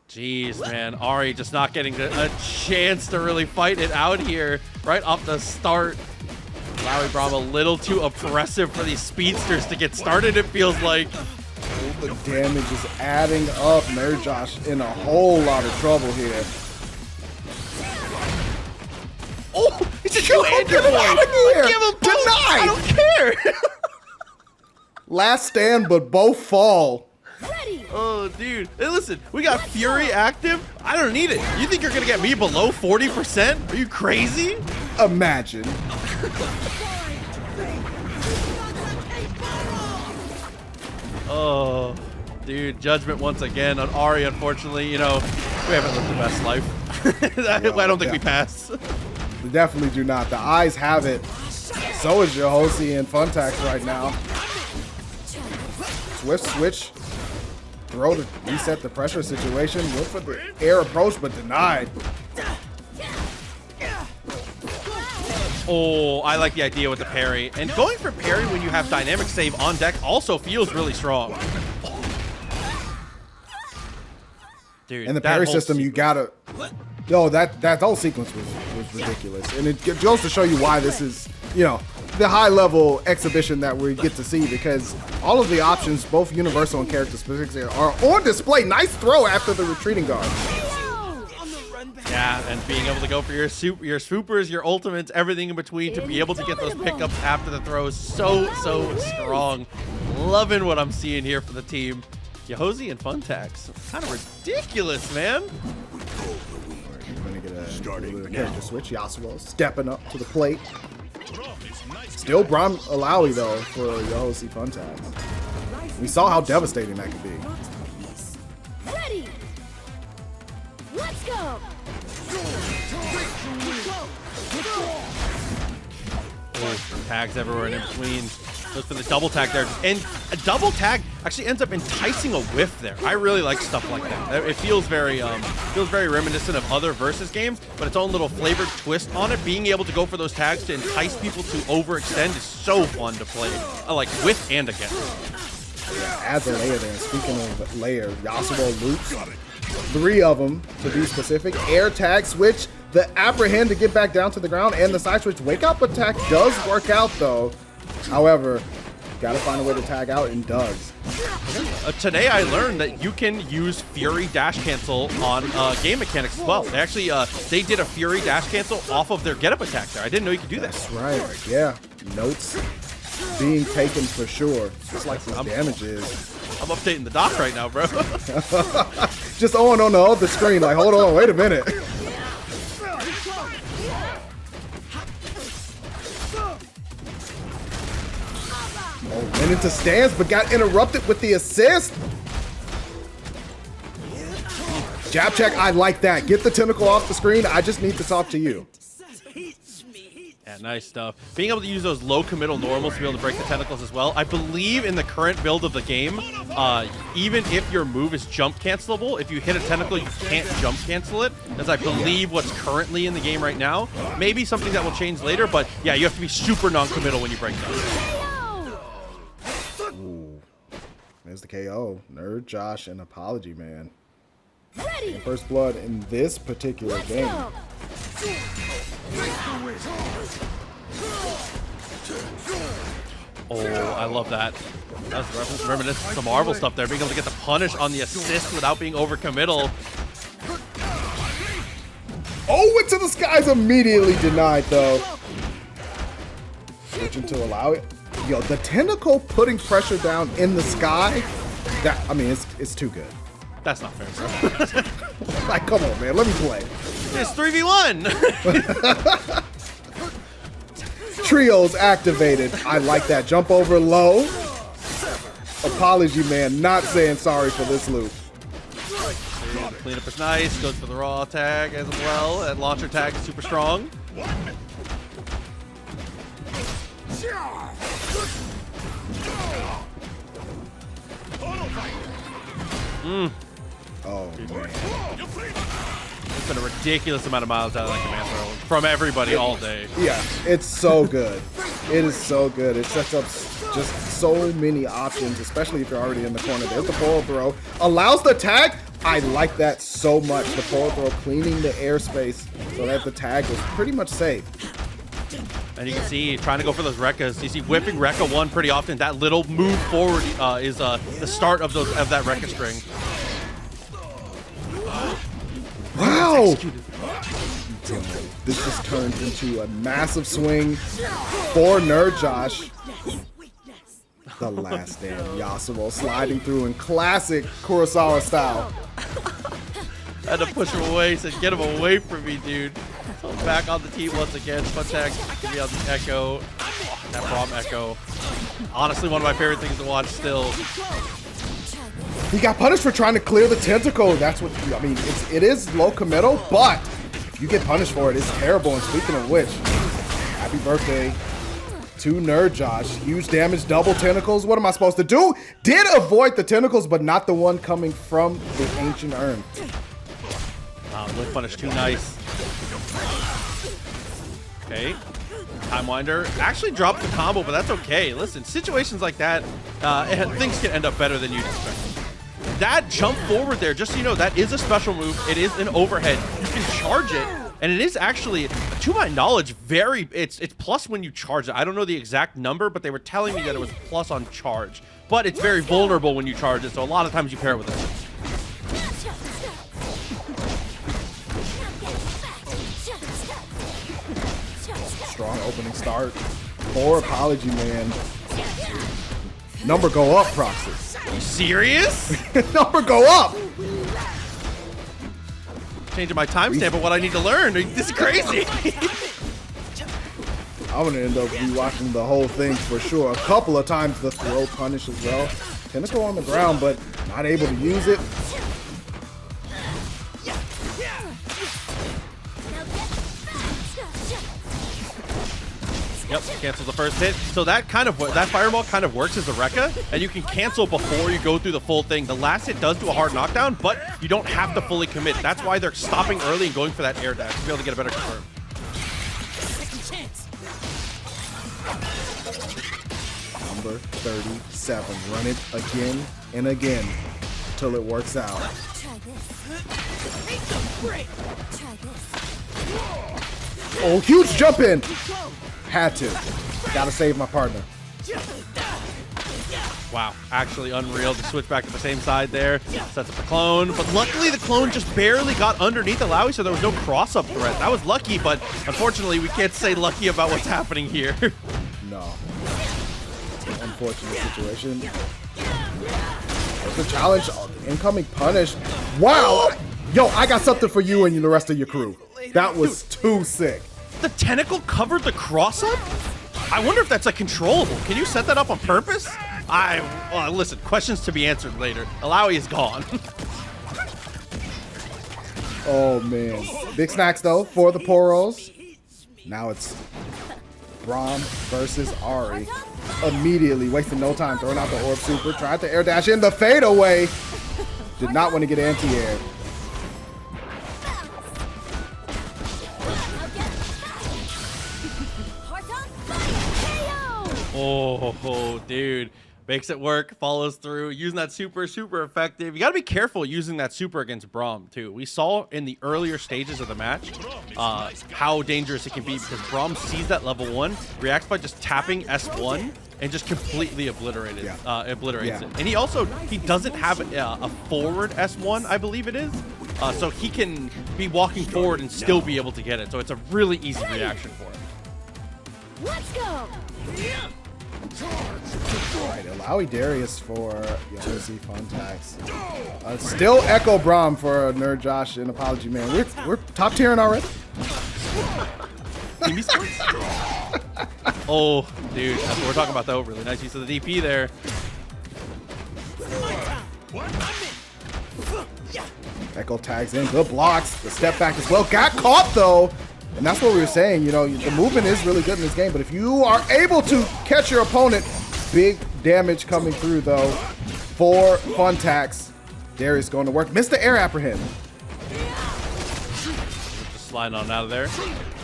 Jeez, man. Ari just not getting a chance to really fight it out here right off the start. Alawi Braum a little too oppressive for these speedsters to get started, it feels like. The damage is adding up. NerdJosh in a whole lot of trouble here. Oh, it's a two-hander Get him out of here! Give him both. Denied! I don't care. Last stand, but both fall. Ready. Oh, dude. Hey, listen, we got Fury active. I don't need it. You think you're going to get me below 40%? Are you crazy? Imagine. Oh, dude. Judgment once again on Ari, unfortunately. You know, we haven't lived the best life. I don't think we pass. We definitely do not. The eyes have it. So is Yahosie and Funtax right now. Swift switch. Throw to reset the pressure situation. Look for the air approach, but denied. Oh, I like the idea with the parry. And going for parry when you have dynamic save on deck also feels really strong. Dude, And the parry system, you gotta... No, that whole sequence was ridiculous. And it goes to show you why this is, you know, the high-level exhibition that we get to see, because all of the options, both universal and character specific, are on display. Nice throw after the retreating guard. Yeah, and being able to go for your swoopers, your ultimates, everything in between to be able to get those pickups after the throw is so strong. Loving what I'm seeing here for the team. Yahosie and Funtax. Kind of ridiculous, man. We're gonna get a The character switch. Yasuo stepping up to the plate. Still Brom Alawi though for Yahosie Funtax. We saw how devastating that could be. Ready. Let's go. Tags everywhere and in between. Goes for the double tag there. And a double tag actually ends up enticing a whiff there. I really like stuff like that. It feels very reminiscent of other versus games, but its own little flavored twist on it. Being able to go for those tags to entice people to overextend is so fun to play. I like with and against. Yeah, adds a layer there. Speaking of layers, Yasuo loops. 3 of them to be specific. Air tag switch, the apprehend to get back down to the ground, and the side switch wake up attack does work out though. However, gotta find a way to tag out, and does. Today I learned that you can use Fury dash cancel on game mechanics as well. They actually they did a Fury dash cancel off of their get up attack there. I didn't know you could do that. That's right. Yeah, notes being taken for sure. Just like this damage is. I'm updating the doc right now, bro. Just on the other screen, like, hold on, wait a minute. Oh, went into stance, but got interrupted with the assist. Jab check, I like that. Get the tentacle off the screen. I just need to talk to you. Yeah, nice stuff. Being able to use those low committal normals to be able to break the tentacles as well. I believe in the current build of the game, even if your move is jump cancelable, if you hit a tentacle, you can't jump cancel it, as I believe what's currently in the game right now. Maybe something that will change later, but yeah, you have to be super non-committal when you break them. Ooh. There's the KO. NerdJosh and Apologyman. Ready. First blood in this particular game. Oh, I love that. That's reminiscent of Marvel stuff there. Being able to get the punish on the assist without being overcommittal. Oh, into the skies, immediately denied though. Switching to allow it. Yo, the tentacle putting pressure down in the sky. That, I mean, it's too good. That's not fair, bro. Like, come on, man. Let me play. It's 3v1. Trios activated. I like that. Jump over low. Apologyman not saying sorry for this loop. Cleanup is nice. Goes for the raw tag as well. That launcher tag is super strong. Oh, man. It's been a ridiculous amount of miles out of that command throw from everybody all day. Yeah, it's so good. It is so good. It sets up just so many options, especially if you're already in the corner. There's the forward throw. Allows the tag. I like that so much. The forward throw cleaning the airspace so that the tag was pretty much safe. And you can see trying to go for those Rekkas. You see whipping Rekka 1 pretty often. That little move forward is the start of that Rekka string. Wow! This just turned into a massive swing for NerdJosh. The last stand. Yasuo sliding through in classic Kurosawa style. I had to push him away, said get him away from me, dude. So I'm back on the team once again. Funtax, give me on the Echo. Oh, that Braum Echo. Honestly, one of my favorite things to watch still. He got punished for trying to clear the tentacle. That's what, I mean, it is low committal, but if you get punished for it, it's terrible. And speaking of which, happy birthday to NerdJosh. Huge damage, double tentacles. What am I supposed to do? Did avoid the tentacles, but not the one coming from the ancient urn. Lift punish too nice. Okay. Time Winder actually dropped the combo, but that's okay. Listen, situations like that, things can end up better than you'd expect. That jump forward there, just so you know, that is a special move. It is an overhead. You can charge it, and it is actually, to my knowledge, it's plus when you charge it. I don't know the exact number, but they were telling me that it was plus on charge. But it's very vulnerable when you charge it, so a lot of times you pair it with it. Strong opening start for Apologyman. Number go up, Proxy. Are you serious? Number go up. changing my timestamp of what I need to learn. This is crazy. I'm gonna end up rewatching the whole thing for sure. A couple of times the throw punish as well. Tentacle on the ground, but not able to use it. Yep, cancels the first hit. So that fireball kind of works as a Rekka, and you can cancel before you go through the full thing. The last hit does do a hard knockdown, but you don't have to fully commit. That's why they're stopping early and going for that air dash to be able to get a better confirm. Number 37. Run it again and again till it works out. Try this. Try this. Oh, huge jump in. Had to. Gotta save my partner. Wow, actually unreal to switch back to the same side there. Sets up the clone, but luckily the clone just barely got underneath Alawi, so there was no cross-up threat. That was lucky, but unfortunately we can't say lucky about what's happening here. No. It's an unfortunate situation. There's a challenge. Incoming punish. Wow. Yo, I got something for you and the rest of your crew. That was too sick. The tentacle covered the cross-up? I wonder if that's a controllable. Can you set that up on purpose? Well, listen, questions to be answered later. Alawi is gone. Oh, man. Big snacks, though, for the Poros. Now it's Braum versus Ari. Immediately, wasting no time, throwing out the Orb Super. Tried to air dash in the fadeaway. Did not want to get anti-air. Oh, dude. Makes it work, follows through, using that super effective. You got to be careful using that super against Braum, too. We saw in the earlier stages of the match how dangerous it can be because Braum sees that level 1, reacts by just tapping S1, and just completely obliterates it. And he doesn't have a forward S1, I believe it is. So he can be walking forward and still be able to get it. So it's a really easy reaction for him. Let's go. Alright, Alawi Darius for Yahosie Funtax. Still Echo Braum for NerdJosh and Apologyman. We're top tiering already. Oh, dude, that's what we're talking about though. Really nice use of the DP there. Echo tags in, good blocks. The step back as well. Got caught though. And that's what we were saying, you know, the movement is really good in this game, but if you are able to catch your opponent, big damage coming through though for Funtax. Darius going to work. Missed the air apprehend. Just sliding on out of there.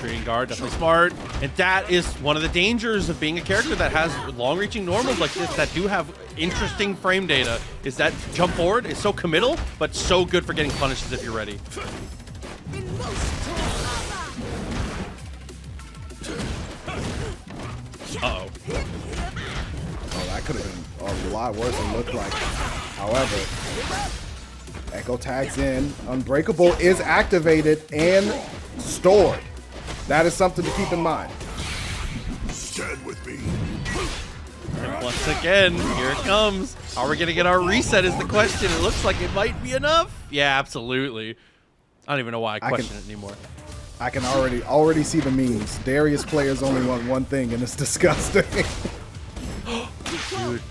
Green guard, definitely smart. And that is one of the dangers of being a character that has long-reaching normals like this that do have interesting frame data, is that jump forward is so committal, but so good for getting punishes if you're ready. Uh-oh. Oh, that could have been a lot worse than it looked like. However, Echo tags in. Unbreakable is activated and stored. That is something to keep in mind. Stand with me. And once again, here it comes. Are we going to get our reset is the question. It looks like it might be enough. Yeah, absolutely. I don't even know why I question it anymore. I can already see the memes. Darius players only want one thing, and it's disgusting. Dude.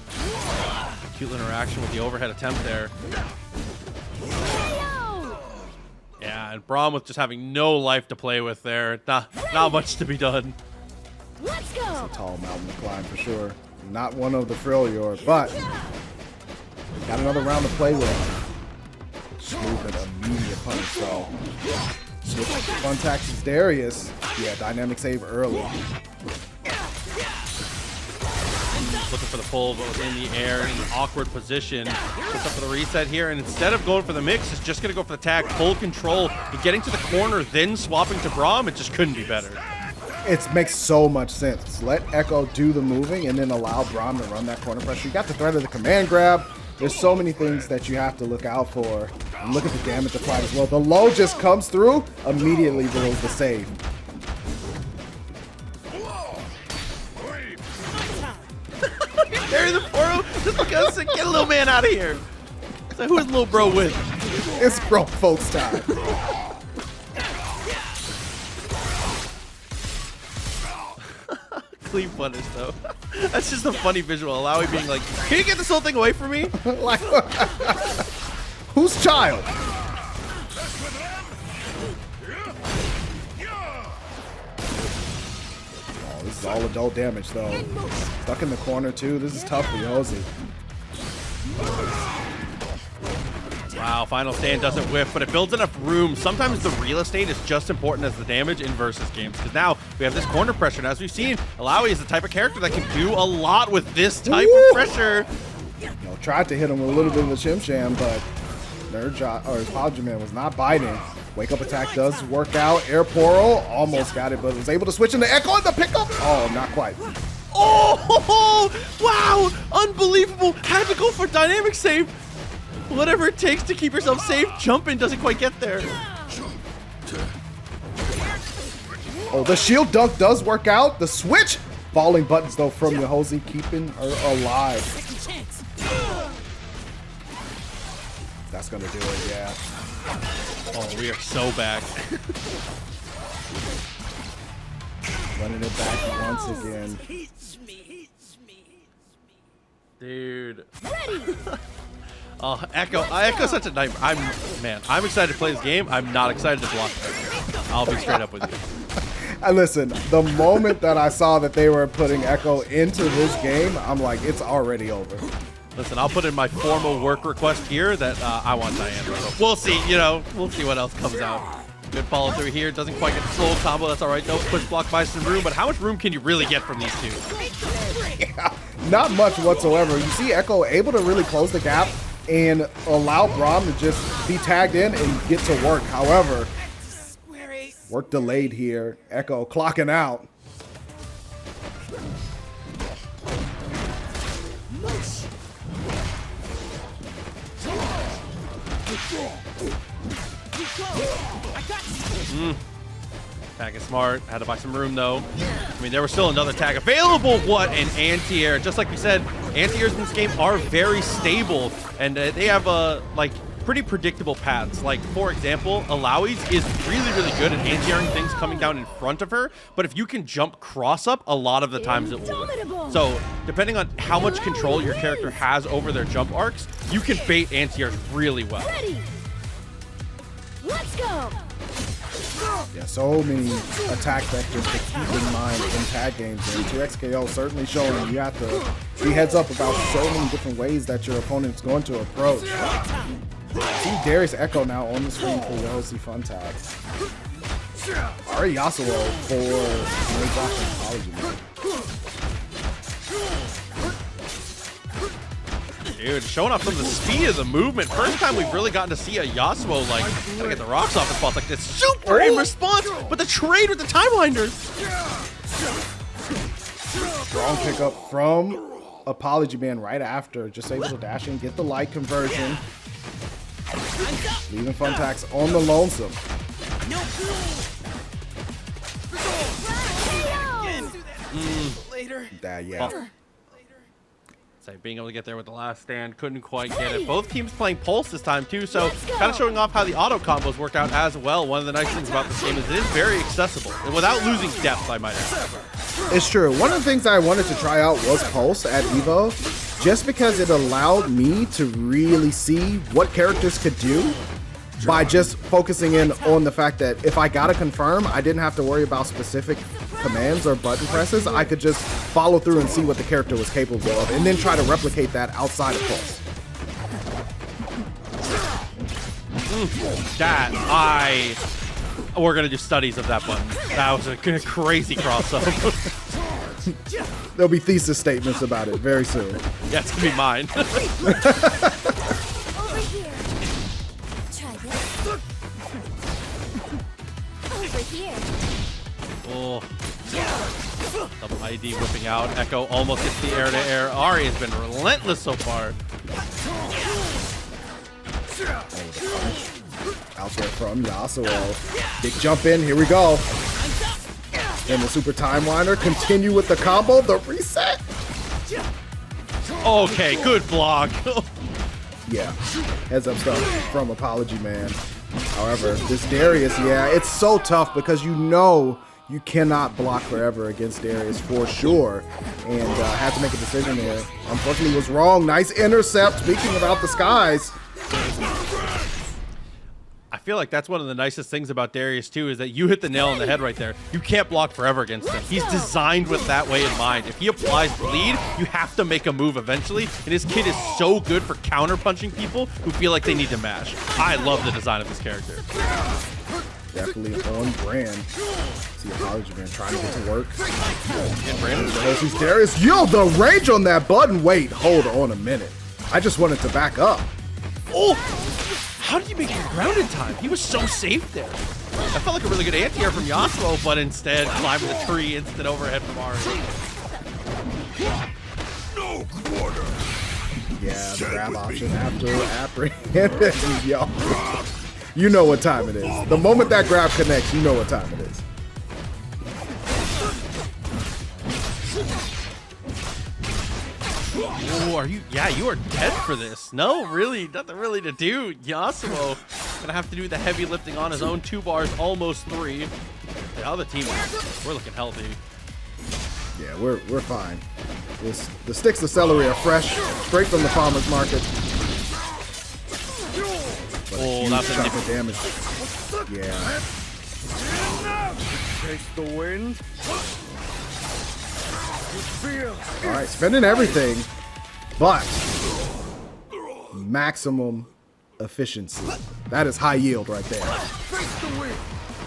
Cute interaction with the overhead attempt there. Yeah, and Braum with just having no life to play with there. Not much to be done. Let's go. It's a tall mountain to climb for sure. Not one of the Freljord, but got another round to play with. Smooth and immediate punish, so switch Funtax's Darius. Yeah, dynamic save early. Looking for the pull, but was in the air in an awkward position. Puts up for the reset here, and instead of going for the mix, is just going to go for the tag, full control, and getting to the corner, then swapping to Braum. It just couldn't be better. It makes so much sense. Let Echo do the moving and then allow Braum to run that corner pressure. You got the threat of the command grab. There's so many things that you have to look out for. And look at the damage applied as well. The low just comes through, immediately builds the save. Bury the 4-0. Just look at get a little man out of here. So who is little bro with? It's bro folks time. clean punish, though. That's just a funny visual. Alawi being like, can you get this whole thing away from me? Like, whose child? Oh, this is all adult damage, though. Stuck in the corner, too. This is tough for Yahosie. Wow, final stand doesn't whiff, but it builds enough room. Sometimes the real estate is just important as the damage in versus games, because now we have this corner pressure, and as we've seen, Alawi is the type of character that can do a lot with this type of pressure. Tried to hit him with a little bit of the Chim Sham, but NerdJosh, or Apologyman, was not biting. Wake up attack does work out. Air Portal almost got it, but was able to switch into Echo on the pickup. Oh, not quite. Oh, wow, unbelievable. Had to go for dynamic save. Whatever it takes to keep yourself safe. Jumping doesn't quite get there. Oh, the shield dunk does work out. The switch. Falling buttons, though, from Yahosie, keeping her alive. That's going to do it, yeah. Oh, we are so back. Running it back once again. Dude. Oh, Echo's such a nightmare. I'm excited to play this game. I'm not excited to block it. I'll be straight up with you. And listen, the moment that I saw that they were putting Echo into this game, I'm like, it's already over. Listen, I'll put in my formal work request here that I want Diana. So we'll see, we'll see what else comes out. Good follow through here. Doesn't quite get the soul combo. That's all right. No push block by some room, but how much room can you really get from these two? Yeah, not much whatsoever. You see Echo able to really close the gap and allow Braum to just be tagged in and get to work. However, work delayed here. Echo clocking out. Tag is smart. Had to buy some room, though. I mean, there was still another tag available. What an anti-air. Just like we said, anti-airs in this game are very stable, and they have pretty predictable paths. Like, for example, Alawi's is really, really good at anti-airing things coming down in front of her, but if you can jump cross-up, a lot of the times it will win. So, depending on how much control your character has over their jump arcs, you can bait anti-airs really well. Let's go. Yeah, so many attack vectors to keep in mind in tag games, and 2XKO certainly showing you have to be heads up about so many different ways that your opponent's going to approach. See Darius Echo now on the screen for Yahosie Funtax. Ari Yasuo for NerdJosh and Apologyman. Dude, showing off some of the speed of the movement. First time we've really gotten to see a Yasuo, gotta get the rocks off his spots like this. Super in response, but the trade with the time winders. Strong pickup from Apologyman right after. Just able to dash in, get the light conversion. Leaving Funtax on the lonesome. Yeah. Being able to get there with the last stand, couldn't quite get it. Both teams playing Pulse this time too, so kind of showing off how the auto combos work out as well. One of the nice things about this game is it is very accessible and without losing depth, I might add. It's true. One of the things I wanted to try out was Pulse at EVO, just because it allowed me to really see what characters could do by just focusing in on the fact that if I gotta confirm, I didn't have to worry about specific commands or button presses. I could just follow through and see what the character was capable of, and then try to replicate that outside of Pulse. We're gonna do studies of that button. That was a crazy crossover. There'll be thesis statements about it very soon. Yeah, it's gonna be mine. Over here. Try this. Over here. Oh. Double ID whipping out. Echo almost gets the air-to-air. Ari has been relentless so far. Out there from Yasuo. Big jump in. Here we go. And the super time winder. Continue with the combo. The reset. Okay, good block. Yeah. Heads up stuff from Apologyman. However, this Darius, yeah, it's so tough because you know You cannot block forever against Darius for sure, and had to make a decision there. Unfortunately, was wrong. Nice intercept. Speaking about the skies. I feel like that's one of the nicest things about Darius too, is that you hit the nail on the head right there. You can't block forever against him. He's designed with that way in mind. If he applies bleed, you have to make a move eventually, and his kit is so good for counter punching people who feel like they need to mash. I love the design of this character. Definitely on brand. See Apologyman trying to get to work. And Brandon, Yahosie's Darius. Yo, the range on that button. Wait, hold on a minute. I just wanted to back up. oh! How did you make your grounded time? He was so safe there. That felt like a really good anti-air from Yasuo, but instead climbed the tree instant overhead from Ari. No quarter. Yeah, the grab option after apprehend. Yo, you know what time it is. The moment that grab connects, you know what time it is. Oh, are you? Yeah, you are dead for this. No, really, nothing really to do. Yasuo gonna have to do the heavy lifting on his own. 2 bars, almost 3. The other team, we're looking healthy. Yeah, we're fine. The sticks of celery are fresh, straight from the farmer's market. But Oh, a huge that's a chunk different of damage. Yeah. Chase the wind. All right, spending everything, but maximum efficiency. That is high yield right there.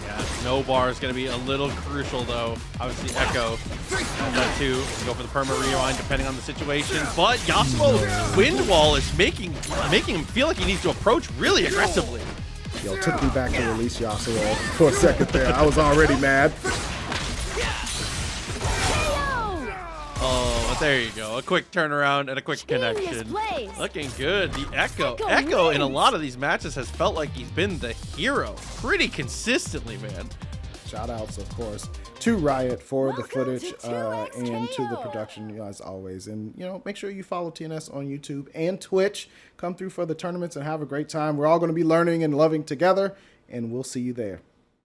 Yeah, no bar is going to be a little crucial, though. Obviously, Echo that too. Go for the perma rewind depending on the situation. But Yasuo's wind wall is making him feel like he needs to approach really aggressively. Yo, took me back to release Yasuo for a second there. I was already mad. Oh, but there you go. A quick turnaround and a quick connection. Looking good. The Echo in a lot of these matches has felt like he's been the hero pretty consistently, man. Shout outs, of course, to Riot for the footage and to the production, as always. And, you know, make sure you follow TNS on YouTube and Twitch. Come through for the tournaments and have a great time. We're all going to be learning and loving together, and we'll see you there.